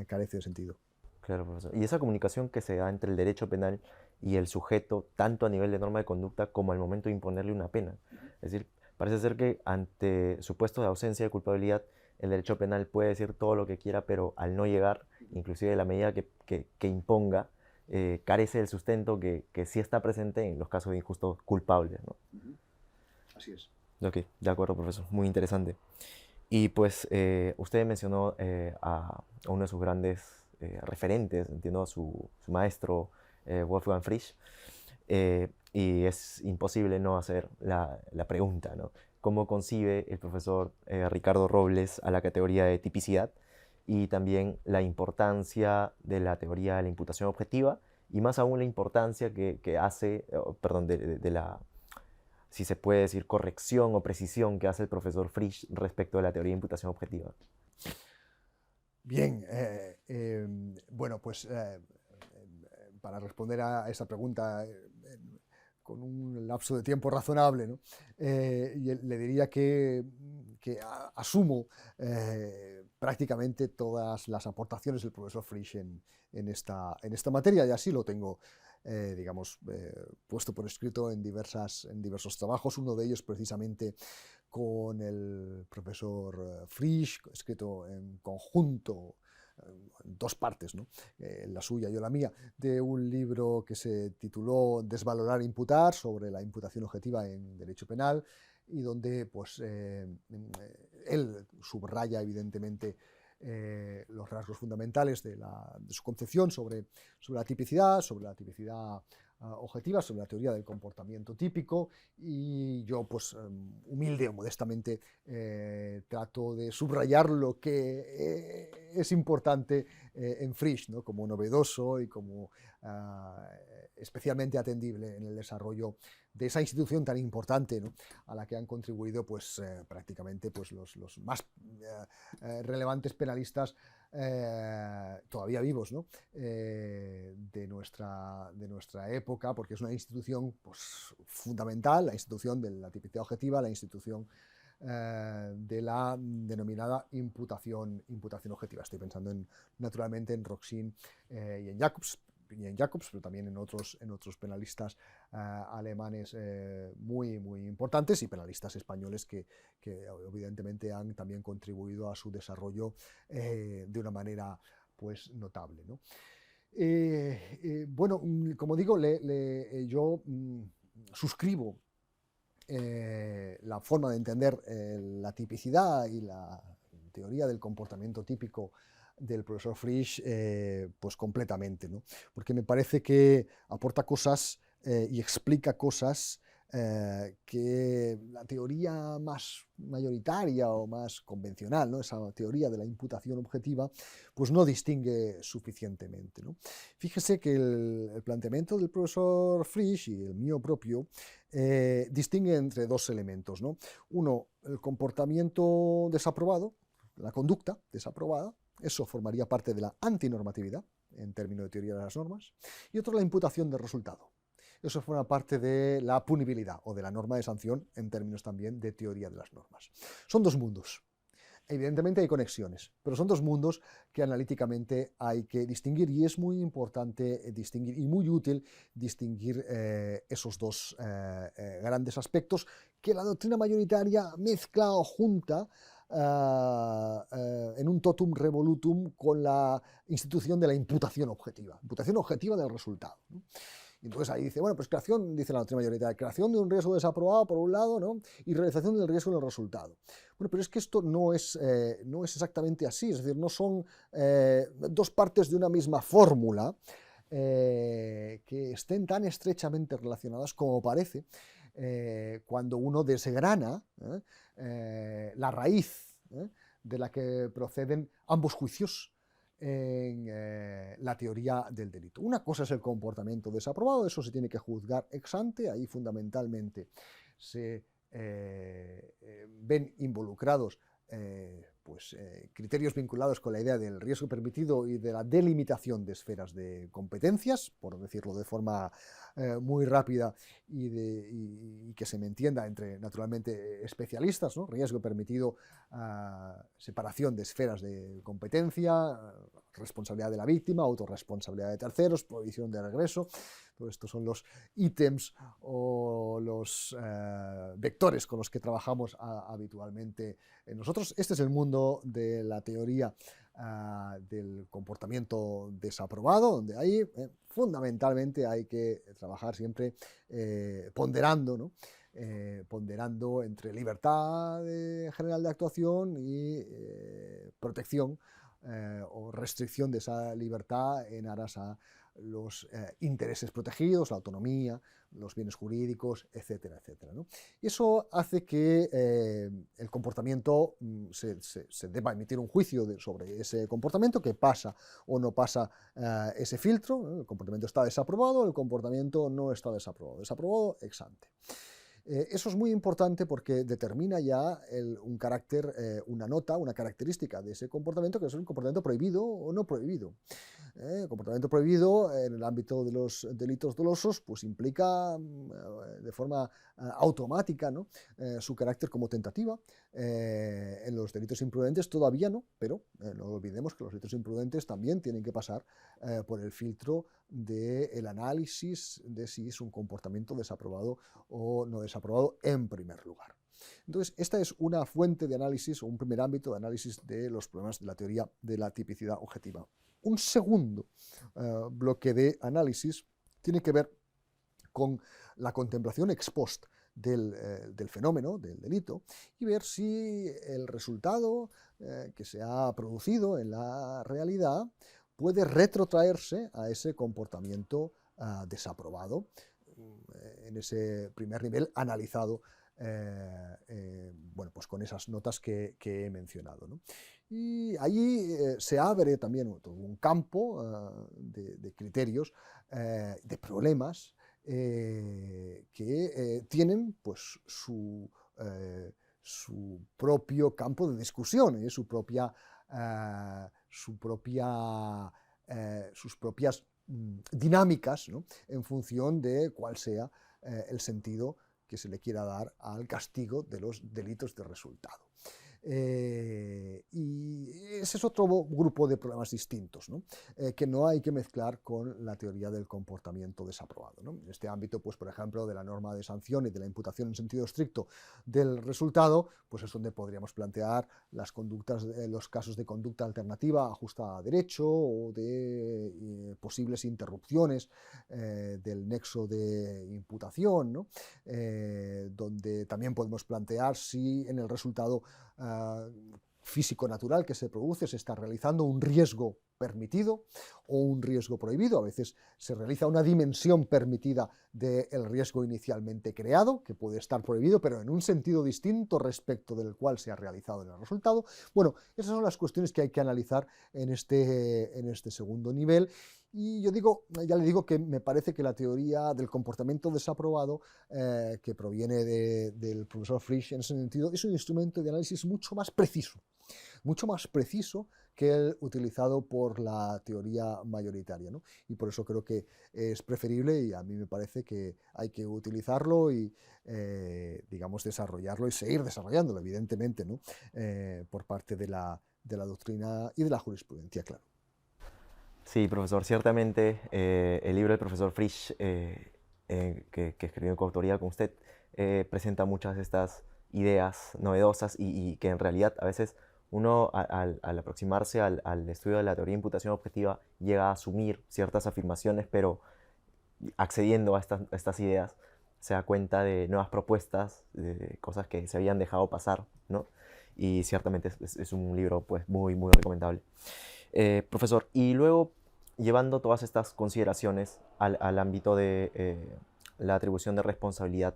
carece de sentido. Claro, profesor. Y esa comunicación que se da entre el derecho penal y el sujeto, tanto a nivel de norma de conducta como al momento de imponerle una pena. Es decir, parece ser que ante supuesto de ausencia de culpabilidad, el derecho penal puede decir todo lo que quiera, pero al no llegar, inclusive la medida que imponga, carece del sustento que sí está presente en los casos de injustos culpables, ¿no? Así es. Ok, de acuerdo, profesor. Muy interesante. Y pues usted mencionó a uno de sus grandes referentes, entiendo, a su maestro Wolfgang Frisch. Y es imposible no hacer la pregunta, ¿no? ¿Cómo concibe el profesor Ricardo Robles a la categoría de tipicidad y también la importancia de la teoría de la imputación objetiva y más aún la importancia que hace, perdón, de la, si se puede decir, corrección o precisión que hace el profesor Frisch respecto de la teoría de imputación objetiva? Bien, bueno, pues para responder a esa pregunta con un lapso de tiempo razonable, ¿no? Le diría que asumo prácticamente todas las aportaciones del profesor Frisch en esta materia, y así lo tengo, digamos, puesto por escrito en diversos trabajos, uno de ellos precisamente con el profesor Frisch, escrito en conjunto, en dos partes, ¿no? La suya y yo la mía, de un libro que se tituló Desvalorar e imputar, sobre la imputación objetiva en derecho penal, y donde pues, él subraya evidentemente los rasgos fundamentales de su concepción sobre la tipicidad objetiva, sobre la teoría del comportamiento típico, y yo, pues, humilde o modestamente, trato de subrayar lo que es importante en Frisch, ¿no? Como novedoso y como especialmente atendible en el desarrollo de esa institución tan importante, ¿no? A la que han contribuido pues, prácticamente pues, los más relevantes penalistas todavía vivos, ¿no? de nuestra época, porque es una institución pues, fundamental, la institución de la tipicidad objetiva, la institución de la denominada imputación objetiva. Estoy pensando naturalmente en Roxin y en Jacobs, pero también en otros penalistas alemanes muy importantes, y penalistas españoles que evidentemente han también contribuido a su desarrollo de una manera pues, notable, ¿no? Bueno, como digo, yo suscribo la forma de entender la tipicidad y la teoría del comportamiento típico del profesor Frisch pues completamente, ¿no? Porque me parece que aporta cosas y explica cosas que la teoría más mayoritaria o más convencional, ¿no? Esa teoría de la imputación objetiva, pues no distingue suficientemente, ¿no? Fíjese que el planteamiento del profesor Frisch y el mío propio distingue entre dos elementos, ¿no? Uno, el comportamiento desaprobado, la conducta desaprobada, eso formaría parte de la antinormatividad en términos de teoría de las normas, y otro, la imputación de resultado. Eso forma parte de la punibilidad o de la norma de sanción en términos también de teoría de las normas. Son dos mundos. Evidentemente hay conexiones, pero son dos mundos que analíticamente hay que distinguir, y es muy importante distinguir y muy útil distinguir esos dos grandes aspectos que la doctrina mayoritaria mezcla o junta en un totum revolutum con la institución de la imputación objetiva del resultado, ¿no? Y entonces ahí dice, bueno, pues creación, dice la doctrina mayoritaria, creación de un riesgo desaprobado por un lado, ¿no? Y realización del riesgo en el resultado. Bueno, pero es que esto no es exactamente así, es decir, no son dos partes de una misma fórmula que estén tan estrechamente relacionadas como parece cuando uno desgrana la raíz de la que proceden ambos juicios en la teoría del delito. Una cosa es el comportamiento desaprobado, eso se tiene que juzgar ex ante, ahí fundamentalmente se ven involucrados criterios vinculados con la idea del riesgo permitido y de la delimitación de esferas de competencias, por decirlo de forma muy rápida y que se me entienda entre, naturalmente, especialistas, ¿no? Riesgo permitido, separación de esferas de competencia, responsabilidad de la víctima, autorresponsabilidad de terceros, prohibición de regreso. Todos estos son los ítems o los vectores con los que trabajamos habitualmente nosotros. Este es el mundo de la teoría del comportamiento desaprobado, donde ahí fundamentalmente hay que trabajar siempre ponderando, ¿no? Ponderando entre libertad general de actuación y protección o restricción de esa libertad en aras a los intereses protegidos, la autonomía, los bienes jurídicos, etcétera, etcétera, ¿no? Y eso hace que el comportamiento se deba emitir un juicio sobre ese comportamiento, que pasa o no pasa ese filtro, ¿no? El comportamiento está desaprobado, el comportamiento no está desaprobado, desaprobado ex ante. Eso es muy importante porque determina ya un carácter, una nota, una característica de ese comportamiento, que es un comportamiento prohibido o no prohibido. El comportamiento prohibido en el ámbito de los delitos dolosos pues implica de forma automática, ¿no? Su carácter como tentativa. En los delitos imprudentes todavía no, pero no olvidemos que los delitos imprudentes también tienen que pasar por el filtro del análisis de si es un comportamiento desaprobado o no desaprobado en primer lugar. Entonces, esta es una fuente de análisis o un primer ámbito de análisis de los problemas de la teoría de la tipicidad objetiva. Un segundo bloque de análisis tiene que ver con la contemplación ex post del fenómeno, del delito, y ver si el resultado que se ha producido en la realidad puede retrotraerse a ese comportamiento desaprobado en ese primer nivel analizado bueno, pues con esas notas que he mencionado, ¿no? Y allí se abre también todo un campo de criterios, de problemas que tienen pues su propio campo de discusión, sus propias dinámicas, ¿no? En función de cuál sea el sentido que se le quiera dar al castigo de los delitos de resultado. Y ese es otro grupo de problemas distintos, ¿no? Que no hay que mezclar con la teoría del comportamiento desaprobado, ¿no? En este ámbito, pues, por ejemplo, de la norma de sanción y de la imputación en sentido estricto del resultado, pues es donde podríamos plantear las conductas, los casos de conducta alternativa ajustada a derecho o de posibles interrupciones del nexo de imputación, ¿no? Donde también podemos plantear si en el resultado físico-natural que se produce se está realizando un riesgo permitido o un riesgo prohibido. A veces se realiza una dimensión permitida del riesgo inicialmente creado, que puede estar prohibido, pero en un sentido distinto respecto del cual se ha realizado en el resultado. Bueno, esas son las cuestiones que hay que analizar en este segundo nivel. Y yo digo, ya le digo que me parece que la teoría del comportamiento desaprobado, que proviene del profesor Frisch en ese sentido, es un instrumento de análisis mucho más preciso que el utilizado por la teoría mayoritaria, ¿no? Y por eso creo que es preferible y a mí me parece que hay que utilizarlo y, digamos, desarrollarlo y seguir desarrollándolo, evidentemente, ¿no? Por parte de la doctrina y de la jurisprudencia, claro. Sí, profesor, ciertamente el libro del profesor Frisch, que escribió en coautoría con usted, presenta muchas de estas ideas novedosas y que en realidad a veces uno al aproximarse al estudio de la teoría de imputación objetiva llega a asumir ciertas afirmaciones, pero accediendo a estas ideas se da cuenta de nuevas propuestas, de cosas que se habían dejado pasar, ¿no? Y ciertamente es un libro pues, muy, muy recomendable. Profesor, y luego llevando todas estas consideraciones al ámbito de la atribución de responsabilidad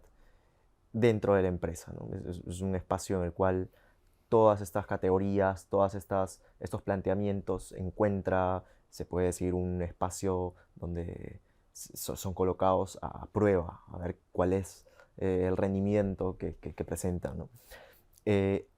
dentro de la empresa, ¿no? Es un espacio en el cual todas estas categorías, estos planteamientos encuentra, se puede decir, un espacio donde son colocados a prueba, a ver cuál es el rendimiento que presentan, ¿no?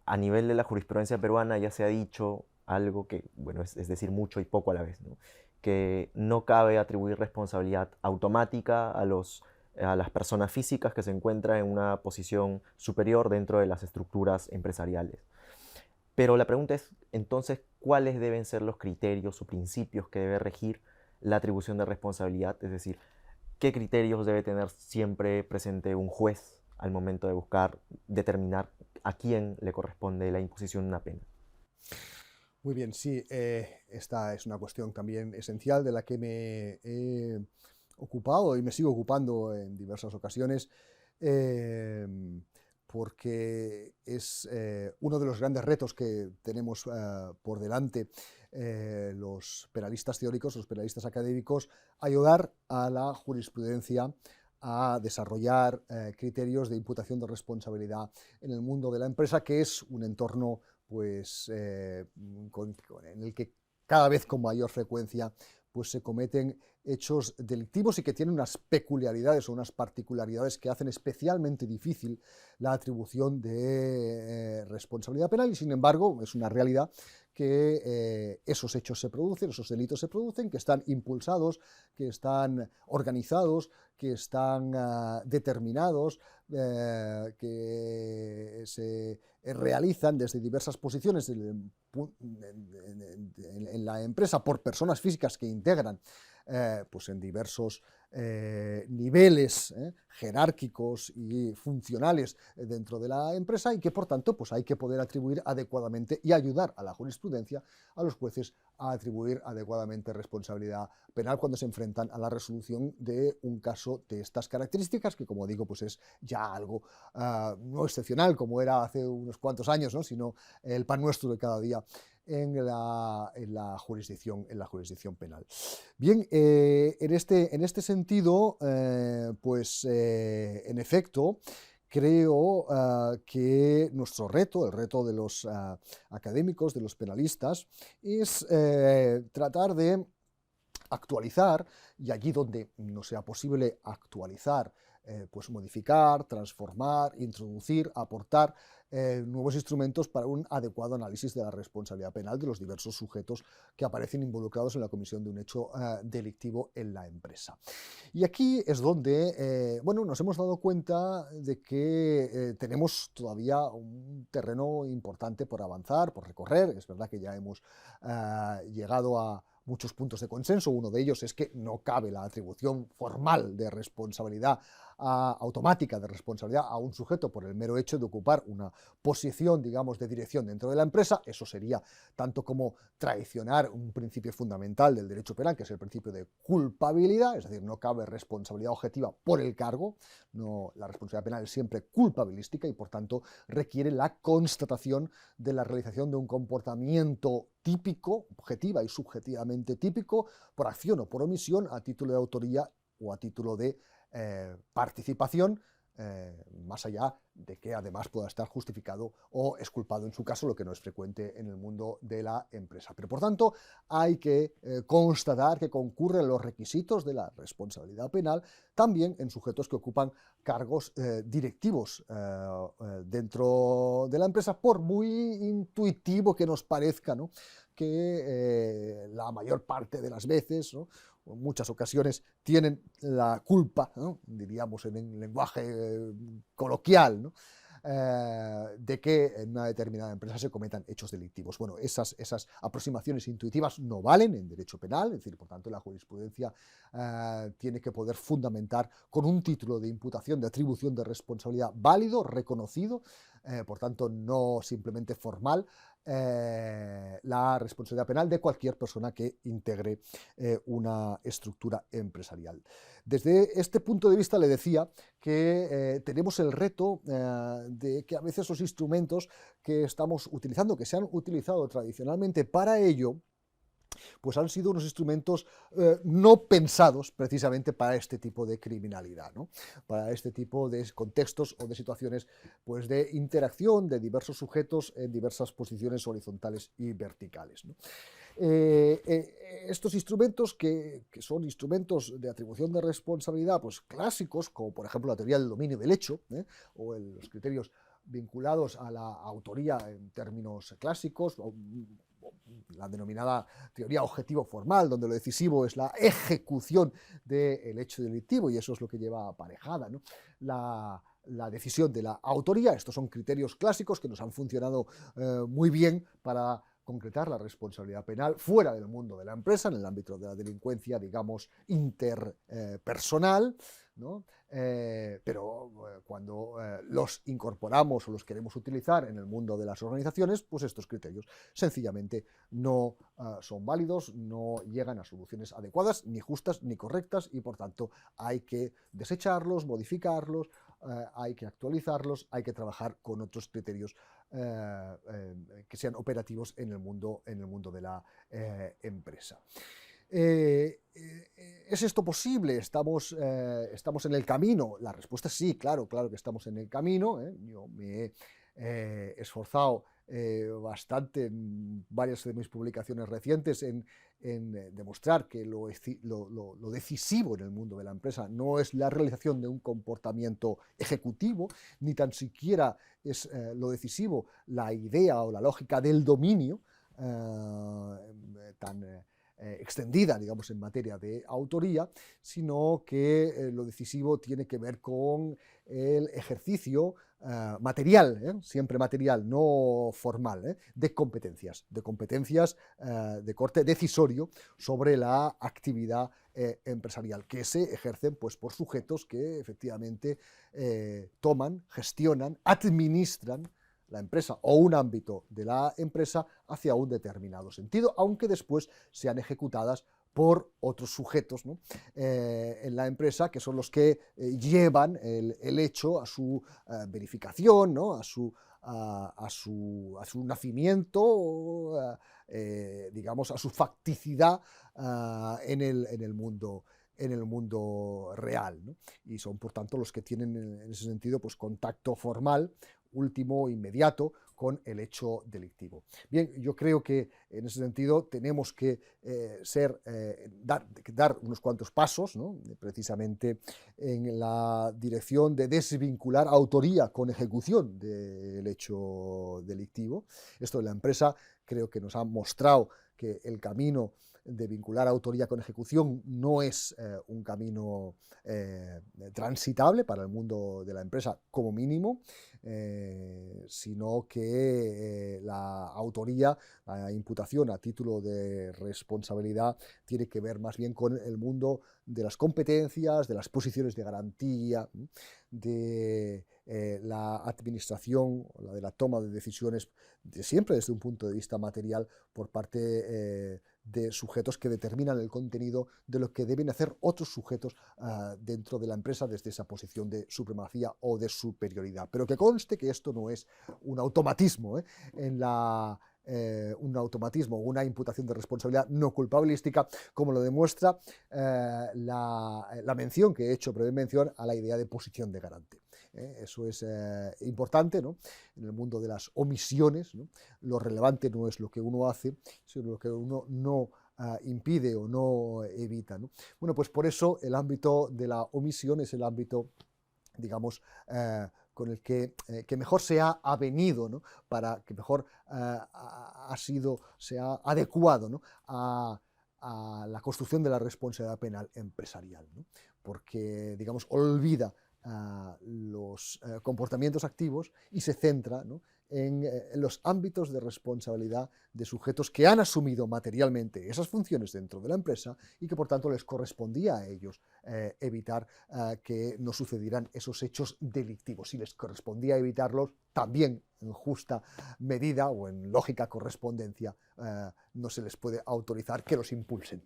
A nivel de la jurisprudencia peruana ya se ha dicho algo que, bueno, es decir mucho y poco a la vez, ¿no? Que no cabe atribuir responsabilidad automática a las personas físicas que se encuentran en una posición superior dentro de las estructuras empresariales. Pero la pregunta es, entonces, ¿cuáles deben ser los criterios o principios que debe regir la atribución de responsabilidad? Es decir, ¿qué criterios debe tener siempre presente un juez al momento de buscar determinar a quién le corresponde la imposición de una pena? Muy bien, sí, esta es una cuestión también esencial de la que me he ocupado y me sigo ocupando en diversas ocasiones, porque es uno de los grandes retos que tenemos por delante los penalistas teóricos, los penalistas académicos, ayudar a la jurisprudencia a desarrollar criterios de imputación de responsabilidad en el mundo de la empresa, que es un entorno pues, en el que cada vez con mayor frecuencia pues, se cometen hechos delictivos y que tienen unas peculiaridades o unas particularidades que hacen especialmente difícil la atribución de responsabilidad penal, y sin embargo es una realidad que esos hechos se producen, esos delitos se producen, que están impulsados, que están organizados, que están determinados, que se realizan desde diversas posiciones en la empresa por personas físicas que integran pues en diversos niveles jerárquicos y funcionales dentro de la empresa, y que por tanto pues hay que poder atribuir adecuadamente y ayudar a la jurisprudencia, a los jueces, a atribuir adecuadamente responsabilidad penal cuando se enfrentan a la resolución de un caso de estas características, que como digo pues es ya algo no excepcional como era hace unos cuantos años, ¿no? Sino el pan nuestro de cada día en la jurisdicción penal. Bien, en este sentido, en efecto, creo que nuestro reto, el reto de los académicos, de los penalistas, es tratar de actualizar, y allí donde no sea posible actualizar, pues modificar, transformar, introducir, aportar nuevos instrumentos para un adecuado análisis de la responsabilidad penal de los diversos sujetos que aparecen involucrados en la comisión de un hecho delictivo en la empresa. Y aquí es donde nos hemos dado cuenta de que tenemos todavía un terreno importante por avanzar, por recorrer. Es verdad que ya hemos llegado a muchos puntos de consenso. Uno de ellos es que no cabe la atribución formal de responsabilidad automática de responsabilidad a un sujeto por el mero hecho de ocupar una posición, digamos, de dirección dentro de la empresa. Eso sería tanto como traicionar un principio fundamental del derecho penal, que es el principio de culpabilidad, es decir, no cabe responsabilidad objetiva por el cargo. No, la responsabilidad penal es siempre culpabilística y por tanto requiere la constatación de la realización de un comportamiento típico, objetiva y subjetivamente típico, por acción o por omisión, a título de autoría o a título de participación, más allá de que además pueda estar justificado o exculpado en su caso, lo que no es frecuente en el mundo de la empresa. Pero por tanto hay que constatar que concurren los requisitos de la responsabilidad penal también en sujetos que ocupan cargos directivos dentro de la empresa, por muy intuitivo que nos parezca, ¿no?, que la mayor parte de las veces, ¿no?, en muchas ocasiones tienen la culpa, ¿no?, diríamos en el lenguaje coloquial, ¿no?, de que en una determinada empresa se cometan hechos delictivos. Bueno, esas aproximaciones intuitivas no valen en derecho penal, es decir, por tanto, la jurisprudencia tiene que poder fundamentar con un título de imputación, de atribución de responsabilidad válido, reconocido, por tanto, no simplemente formal, la responsabilidad penal de cualquier persona que integre una estructura empresarial. Desde este punto de vista le decía que tenemos el reto de que a veces los instrumentos que estamos utilizando, que se han utilizado tradicionalmente para ello, pues han sido unos instrumentos no pensados precisamente para este tipo de criminalidad, ¿no?, para este tipo de contextos o de situaciones pues, de interacción de diversos sujetos en diversas posiciones horizontales y verticales, ¿no? Estos instrumentos que son instrumentos de atribución de responsabilidad pues, clásicos, como por ejemplo la teoría del dominio del hecho, o los criterios vinculados a la autoría en términos clásicos, o la denominada teoría objetivo formal, donde lo decisivo es la ejecución del hecho delictivo, y eso es lo que lleva aparejada, ¿no?, la decisión de la autoría. Estos son criterios clásicos que nos han funcionado muy bien para concretar la responsabilidad penal fuera del mundo de la empresa, en el ámbito de la delincuencia, digamos, interpersonal, ¿no? Pero cuando los incorporamos o los queremos utilizar en el mundo de las organizaciones, pues estos criterios sencillamente no son válidos, no llegan a soluciones adecuadas, ni justas, ni correctas, y por tanto hay que desecharlos, modificarlos, hay que actualizarlos, hay que trabajar con otros criterios que sean operativos en el mundo de la empresa. ¿Es esto posible? ¿Estamos en el camino? La respuesta es sí, claro que estamos en el camino. Yo me he esforzado bastante en varias de mis publicaciones recientes en demostrar que lo decisivo en el mundo de la empresa no es la realización de un comportamiento ejecutivo, ni tan siquiera es lo decisivo la idea o la lógica del dominio tan extendida, digamos, en materia de autoría, sino que lo decisivo tiene que ver con el ejercicio material, siempre material, no formal, de competencias de corte decisorio sobre la actividad empresarial, que se ejercen pues, por sujetos que efectivamente toman, gestionan, administran la empresa o un ámbito de la empresa hacia un determinado sentido, aunque después sean ejecutadas por otros sujetos, ¿no? En la empresa, que son los que llevan el hecho a su verificación, ¿no? a su nacimiento, digamos, a su facticidad en el mundo real, ¿no? Y son, por tanto, los que tienen en ese sentido pues, contacto formal, último, inmediato, con el hecho delictivo. Bien, yo creo que en ese sentido tenemos que dar unos cuantos pasos, ¿no? Precisamente en la dirección de desvincular autoría con ejecución del hecho delictivo. Esto en la empresa creo que nos ha mostrado que el camino de vincular autoría con ejecución no es un camino transitable para el mundo de la empresa como mínimo, sino que la autoría, la imputación a título de responsabilidad tiene que ver más bien con el mundo de las competencias, de las posiciones de garantía, de la administración, de la toma de decisiones, siempre desde un punto de vista material por parte de sujetos que determinan el contenido de lo que deben hacer otros sujetos dentro de la empresa desde esa posición de supremacía o de superioridad. Pero que conste que esto no es un automatismo un automatismo, una imputación de responsabilidad no culpabilística, como lo demuestra la mención que he hecho, breve mención, a la idea de posición de garante. Eso es importante, ¿no? En el mundo de las omisiones, ¿no? Lo relevante no es lo que uno hace, sino lo que uno no impide o no evita, ¿no? Bueno, pues por eso el ámbito de la omisión es el ámbito, digamos, con el que mejor se ha avenido, ¿no? Para que mejor se ha adecuado, ¿no? a la construcción de la responsabilidad penal empresarial, ¿no? Porque, digamos, olvida los comportamientos activos y se centra, ¿no? en los ámbitos de responsabilidad de sujetos que han asumido materialmente esas funciones dentro de la empresa y que por tanto les correspondía a ellos evitar que no sucedieran esos hechos delictivos. Si les correspondía evitarlos, también en justa medida o en lógica correspondencia no se les puede autorizar que los impulsen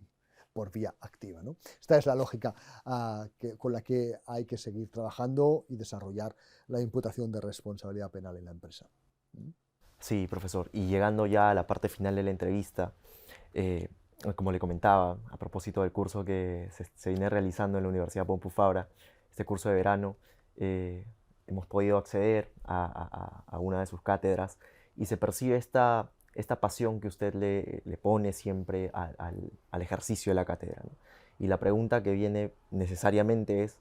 por vía activa, ¿no? Esta es la lógica con la que hay que seguir trabajando y desarrollar la imputación de responsabilidad penal en la empresa. Sí, profesor. Y llegando ya a la parte final de la entrevista, como le comentaba, a propósito del curso que se viene realizando en la Universidad Pompeu Fabra, este curso de verano, hemos podido acceder a una de sus cátedras y se percibe esta pasión que usted le pone siempre al ejercicio de la cátedra, ¿no? Y la pregunta que viene necesariamente es,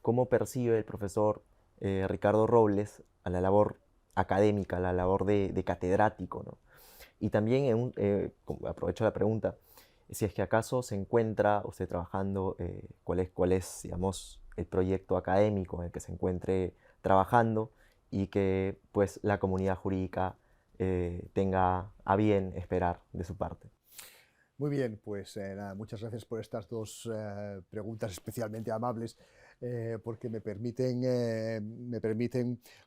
¿cómo percibe el profesor Ricardo Robles a la labor académica, a la labor de catedrático, ¿no? Y también, aprovecho la pregunta, si es que acaso se encuentra usted trabajando, cuál es, digamos, el proyecto académico en el que se encuentre trabajando y que pues la comunidad jurídica tenga a bien esperar de su parte. Muy bien, pues nada, muchas gracias por estas dos preguntas especialmente amables, porque me permiten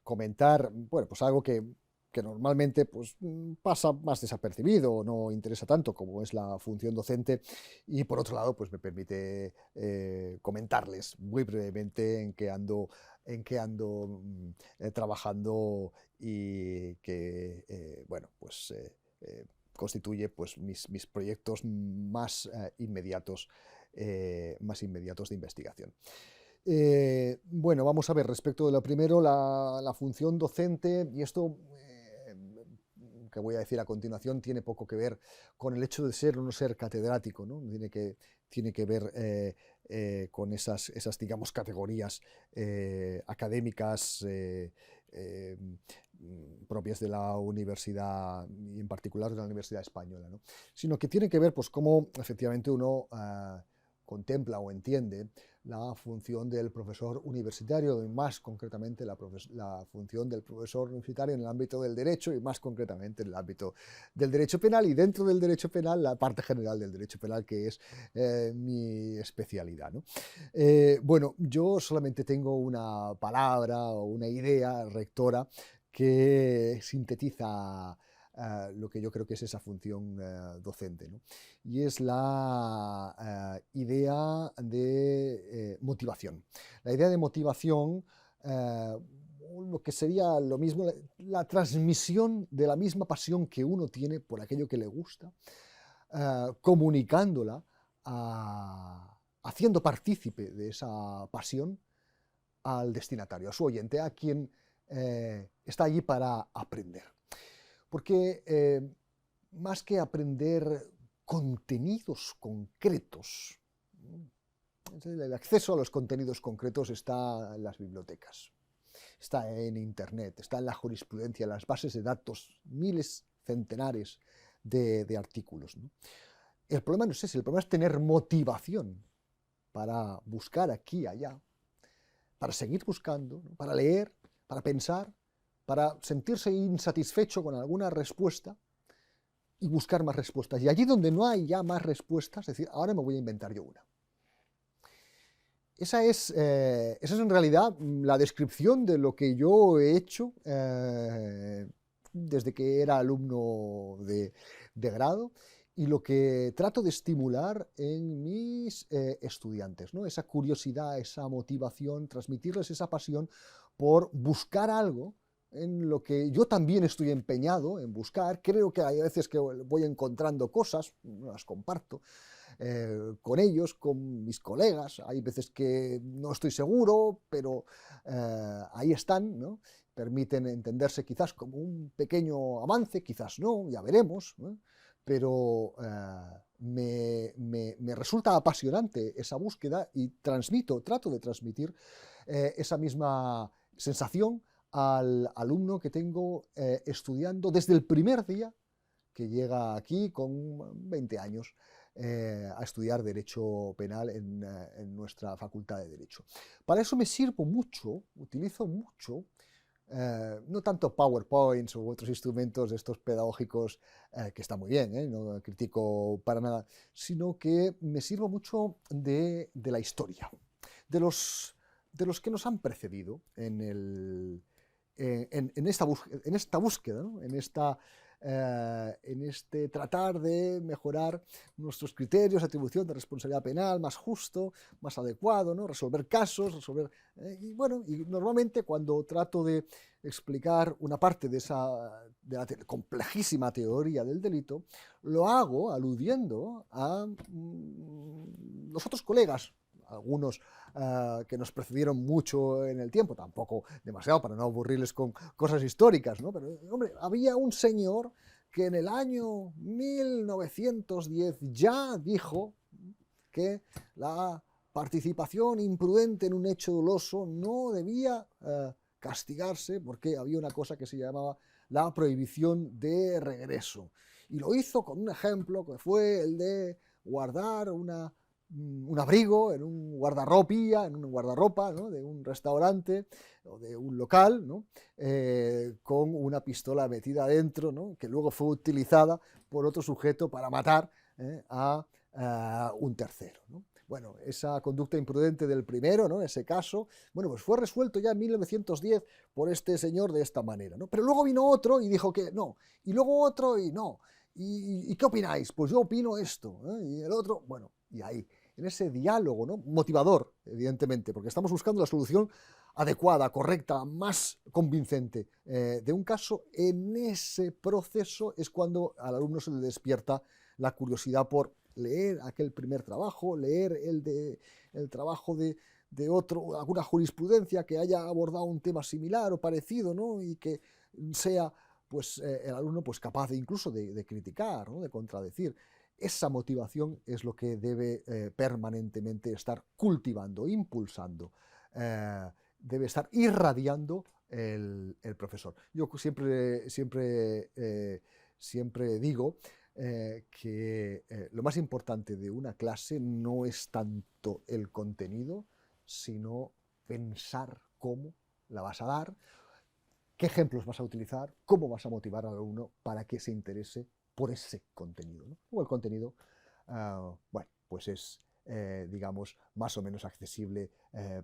comentar, bueno, pues algo que que normalmente pues, pasa más desapercibido o no interesa tanto como es la función docente, y por otro lado pues me permite comentarles muy brevemente en qué ando trabajando, y que bueno, pues constituye pues mis proyectos más inmediatos de investigación. Bueno, vamos a ver, respecto de lo primero, la función docente, y esto que voy a decir a continuación tiene poco que ver con el hecho de ser o no ser catedrático, ¿no? Tiene que ver con esas, digamos, categorías académicas propias de la universidad, y en particular de la Universidad Española, ¿no? Sino que tiene que ver pues cómo efectivamente uno contempla o entiende la función del profesor universitario, y más concretamente la función del profesor universitario en el ámbito del derecho, y más concretamente en el ámbito del derecho penal, y dentro del derecho penal la parte general del derecho penal, que es mi especialidad, ¿no? Bueno, yo solamente tengo una palabra o una idea rectora que sintetiza lo que yo creo que es esa función docente, ¿no? Y es la idea de motivación. La idea de motivación, lo que sería lo mismo, la transmisión de la misma pasión que uno tiene por aquello que le gusta, comunicándola, haciendo partícipe de esa pasión al destinatario, a su oyente, a quien está allí para aprender. Porque más que aprender contenidos concretos, el acceso a los contenidos concretos está en las bibliotecas, está en Internet, está en la jurisprudencia, en las bases de datos, miles, centenares de artículos, ¿no? El problema no es ese, el problema es tener motivación para buscar aquí y allá, para seguir buscando, ¿no? Para leer, para pensar, para sentirse insatisfecho con alguna respuesta y buscar más respuestas. Y allí donde no hay ya más respuestas, es decir, ahora me voy a inventar yo una. Esa es en realidad la descripción de lo que yo he hecho desde que era alumno de grado, y lo que trato de estimular en mis estudiantes, ¿no? Esa curiosidad, esa motivación, transmitirles esa pasión por buscar algo en lo que yo también estoy empeñado en buscar. Creo que hay veces que voy encontrando cosas, las comparto con ellos, con mis colegas. Hay veces que no estoy seguro, pero ahí están, ¿no? Permiten entenderse quizás como un pequeño avance, quizás no, ya veremos, ¿no? Pero me resulta apasionante esa búsqueda, y trato de transmitir esa misma sensación al alumno que tengo estudiando desde el primer día que llega aquí con 20 años a estudiar Derecho Penal en nuestra Facultad de Derecho. Para eso me sirvo mucho, utilizo mucho, no tanto PowerPoints u otros instrumentos de estos pedagógicos, que está muy bien, no critico para nada, sino que me sirvo mucho de la historia, de los que nos han precedido en esta búsqueda, ¿no? En este tratar de mejorar nuestros criterios de atribución de responsabilidad penal, más justo, más adecuado, ¿no? Resolver casos, y bueno, y normalmente cuando trato de explicar una parte de la complejísima teoría del delito, lo hago aludiendo a los otros colegas, algunos que nos precedieron mucho en el tiempo, tampoco demasiado para no aburrirles con cosas históricas, ¿no? Pero, hombre, había un señor que en el año 1910 ya dijo que la participación imprudente en un hecho doloso no debía castigarse, porque había una cosa que se llamaba la prohibición de regreso. Y lo hizo con un ejemplo que fue el de guardar un abrigo en un guardarropa, ¿no? De un restaurante o de un local, ¿no? Con una pistola metida adentro, ¿no? Que luego fue utilizada por otro sujeto para matar a un tercero, ¿no? Bueno, esa conducta imprudente del primero, ¿no? Ese caso, bueno, pues fue resuelto ya en 1910 por este señor de esta manera, ¿no? Pero luego vino otro y dijo que no, y luego otro y no. ¿Y qué opináis? Pues yo opino esto, ¿eh? Y el otro, bueno, y ahí, en ese diálogo, ¿no? Motivador, evidentemente, porque estamos buscando la solución adecuada, correcta, más convincente de un caso. En ese proceso es cuando al alumno se le despierta la curiosidad por leer aquel primer trabajo, leer el trabajo de otro, alguna jurisprudencia que haya abordado un tema similar o parecido, ¿no? Y que sea pues, el alumno pues, capaz incluso de criticar, ¿no? De contradecir. Esa motivación es lo que debe permanentemente estar cultivando, impulsando, debe estar irradiando el profesor. Yo siempre digo que lo más importante de una clase no es tanto el contenido, sino pensar cómo la vas a dar, qué ejemplos vas a utilizar, cómo vas a motivar al alumno para que se interese por ese contenido, ¿no? O el contenido, bueno, pues es, digamos, más o menos accesible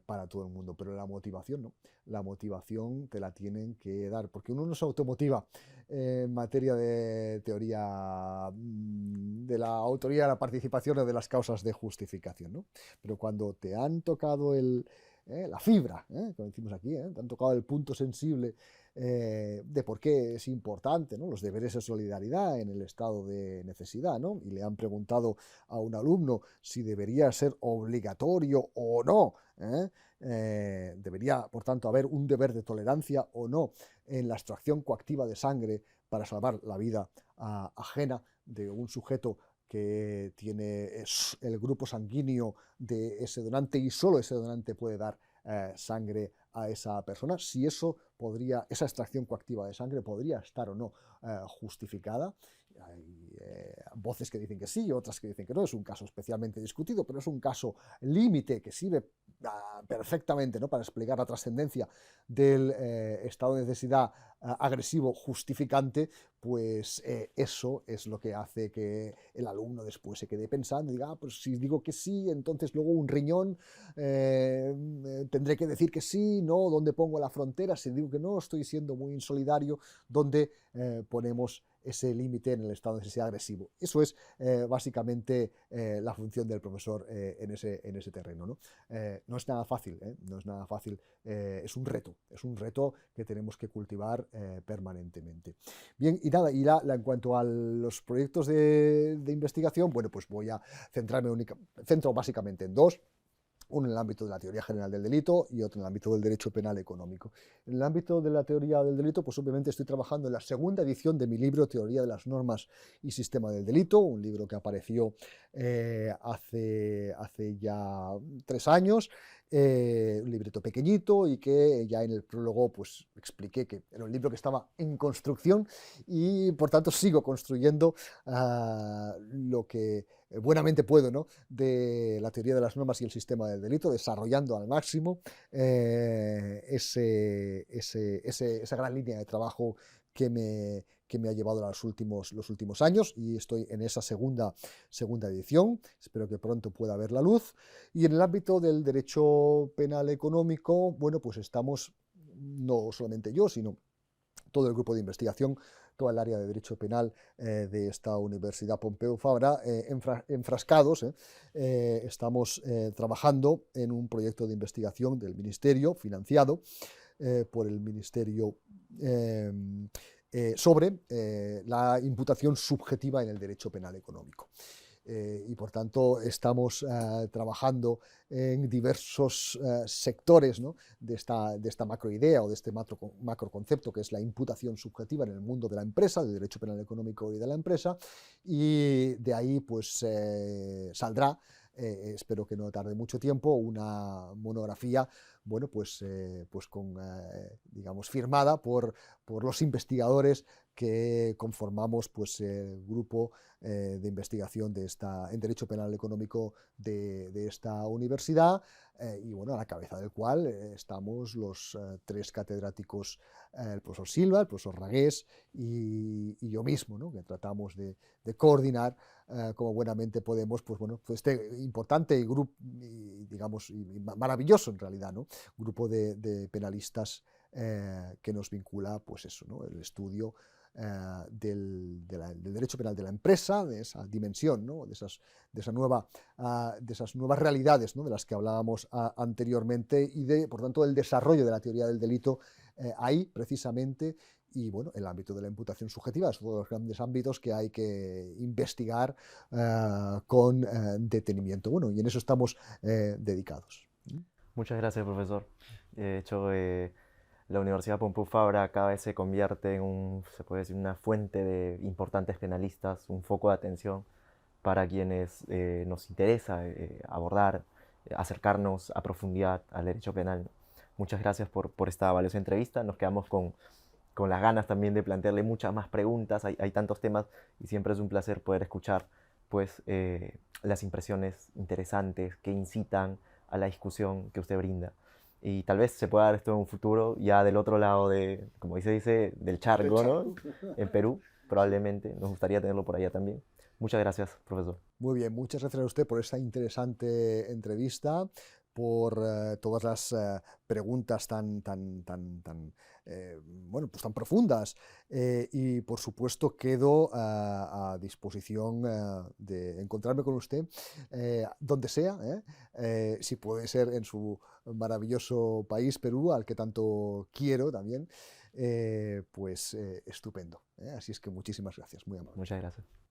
para todo el mundo, pero la motivación no. La motivación te la tienen que dar, porque uno no se automotiva en materia de teoría de la autoría, la participación o de las causas de justificación, ¿no? Pero cuando te han tocado la fibra, como decimos aquí, te han tocado el punto sensible de por qué es importante, ¿no? Los deberes de solidaridad en el estado de necesidad, ¿no? Y le han preguntado a un alumno si debería ser obligatorio o no, debería, por tanto, haber un deber de tolerancia o no en la extracción coactiva de sangre para salvar la vida ajena de un sujeto que tiene el grupo sanguíneo de ese donante y solo ese donante puede dar sangre a esa persona, si esa extracción coactiva de sangre podría estar o no justificada. Hay voces que dicen que sí, otras que dicen que no. Es un caso especialmente discutido, pero es un caso límite que sirve perfectamente, ¿no? Para explicar la trascendencia del estado de necesidad agresivo justificante. Pues eso es lo que hace que el alumno después se quede pensando y diga, pues si digo que sí, entonces luego un riñón tendré que decir que sí, no, ¿dónde pongo la frontera? Si digo que no, estoy siendo muy insolidario, ¿dónde ponemos ese límite en el estado de necesidad agresivo? Eso es básicamente la función del profesor en ese terreno, ¿no? No es nada fácil, no es nada fácil, es un reto que tenemos que cultivar permanentemente. Bien, y nada, en cuanto a los proyectos de investigación, bueno, pues voy a centro básicamente en dos. Uno en el ámbito de la teoría general del delito y otro en el ámbito del derecho penal económico. En el ámbito de la teoría del delito, pues obviamente estoy trabajando en la segunda edición de mi libro Teoría de las normas y sistema del delito, un libro que apareció hace ya 3 años, un libreto pequeñito y que ya en el prólogo pues expliqué que era un libro que estaba en construcción y por tanto sigo construyendo lo que buenamente puedo, ¿no? De la teoría de las normas y el sistema del delito, desarrollando al máximo esa gran línea de trabajo que me ha llevado los últimos años, y estoy en esa segunda edición. Espero que pronto pueda ver la luz. Y en el ámbito del derecho penal económico, bueno, pues estamos, no solamente yo, sino todo el grupo de investigación, toda el área de derecho penal de esta Universidad Pompeu Fabra, enfrascados. Estamos trabajando en un proyecto de investigación del Ministerio, financiado por el Ministerio, sobre la imputación subjetiva en el derecho penal económico. Y por tanto estamos trabajando en diversos sectores, ¿no? de esta macroidea o de este macroconcepto que es la imputación subjetiva en el mundo de la empresa, del derecho penal económico y de la empresa, y de ahí pues saldrá, espero que no tarde mucho tiempo, una monografía bueno, digamos, firmada por los investigadores que conformamos pues, el grupo de investigación en Derecho Penal Económico de esta universidad, y bueno, a la cabeza del cual estamos los tres catedráticos, el profesor Silva, el profesor Ragués y yo mismo, ¿no? Que tratamos de coordinar como buenamente podemos, pues bueno, pues este importante grupo, digamos, y maravilloso en realidad, ¿no? Grupo de penalistas que nos vincula, pues eso, ¿no? El estudio del derecho penal de la empresa, de esa dimensión, ¿no? de esas nuevas realidades, ¿no? De las que hablábamos anteriormente, y por tanto, el desarrollo de la teoría del delito ahí, precisamente, y bueno, el ámbito de la imputación subjetiva es uno de los grandes ámbitos que hay que investigar con detenimiento. Bueno, y en eso estamos dedicados. Muchas gracias, profesor. De hecho, la Universidad Pompeu Fabra cada vez se convierte en se puede decir, una fuente de importantes penalistas, un foco de atención para quienes nos interesa abordar, acercarnos a profundidad al derecho penal. Muchas gracias por esta valiosa entrevista. Nos quedamos con las ganas también de plantearle muchas más preguntas. Hay tantos temas y siempre es un placer poder escuchar pues, las impresiones interesantes que incitan a la discusión que usted brinda. Y tal vez se pueda dar esto en un futuro ya del otro lado de, como se dice, del charco, ¿no? En Perú, probablemente. Nos gustaría tenerlo por allá también. Muchas gracias, profesor. Muy bien, muchas gracias a usted por esta interesante entrevista, por todas las preguntas bueno, pues tan profundas, y por supuesto quedo a disposición de encontrarme con usted donde sea, si puede ser en su maravilloso país, Perú, al que tanto quiero también, pues estupendo. Así es que muchísimas gracias, muy amable. Muchas gracias.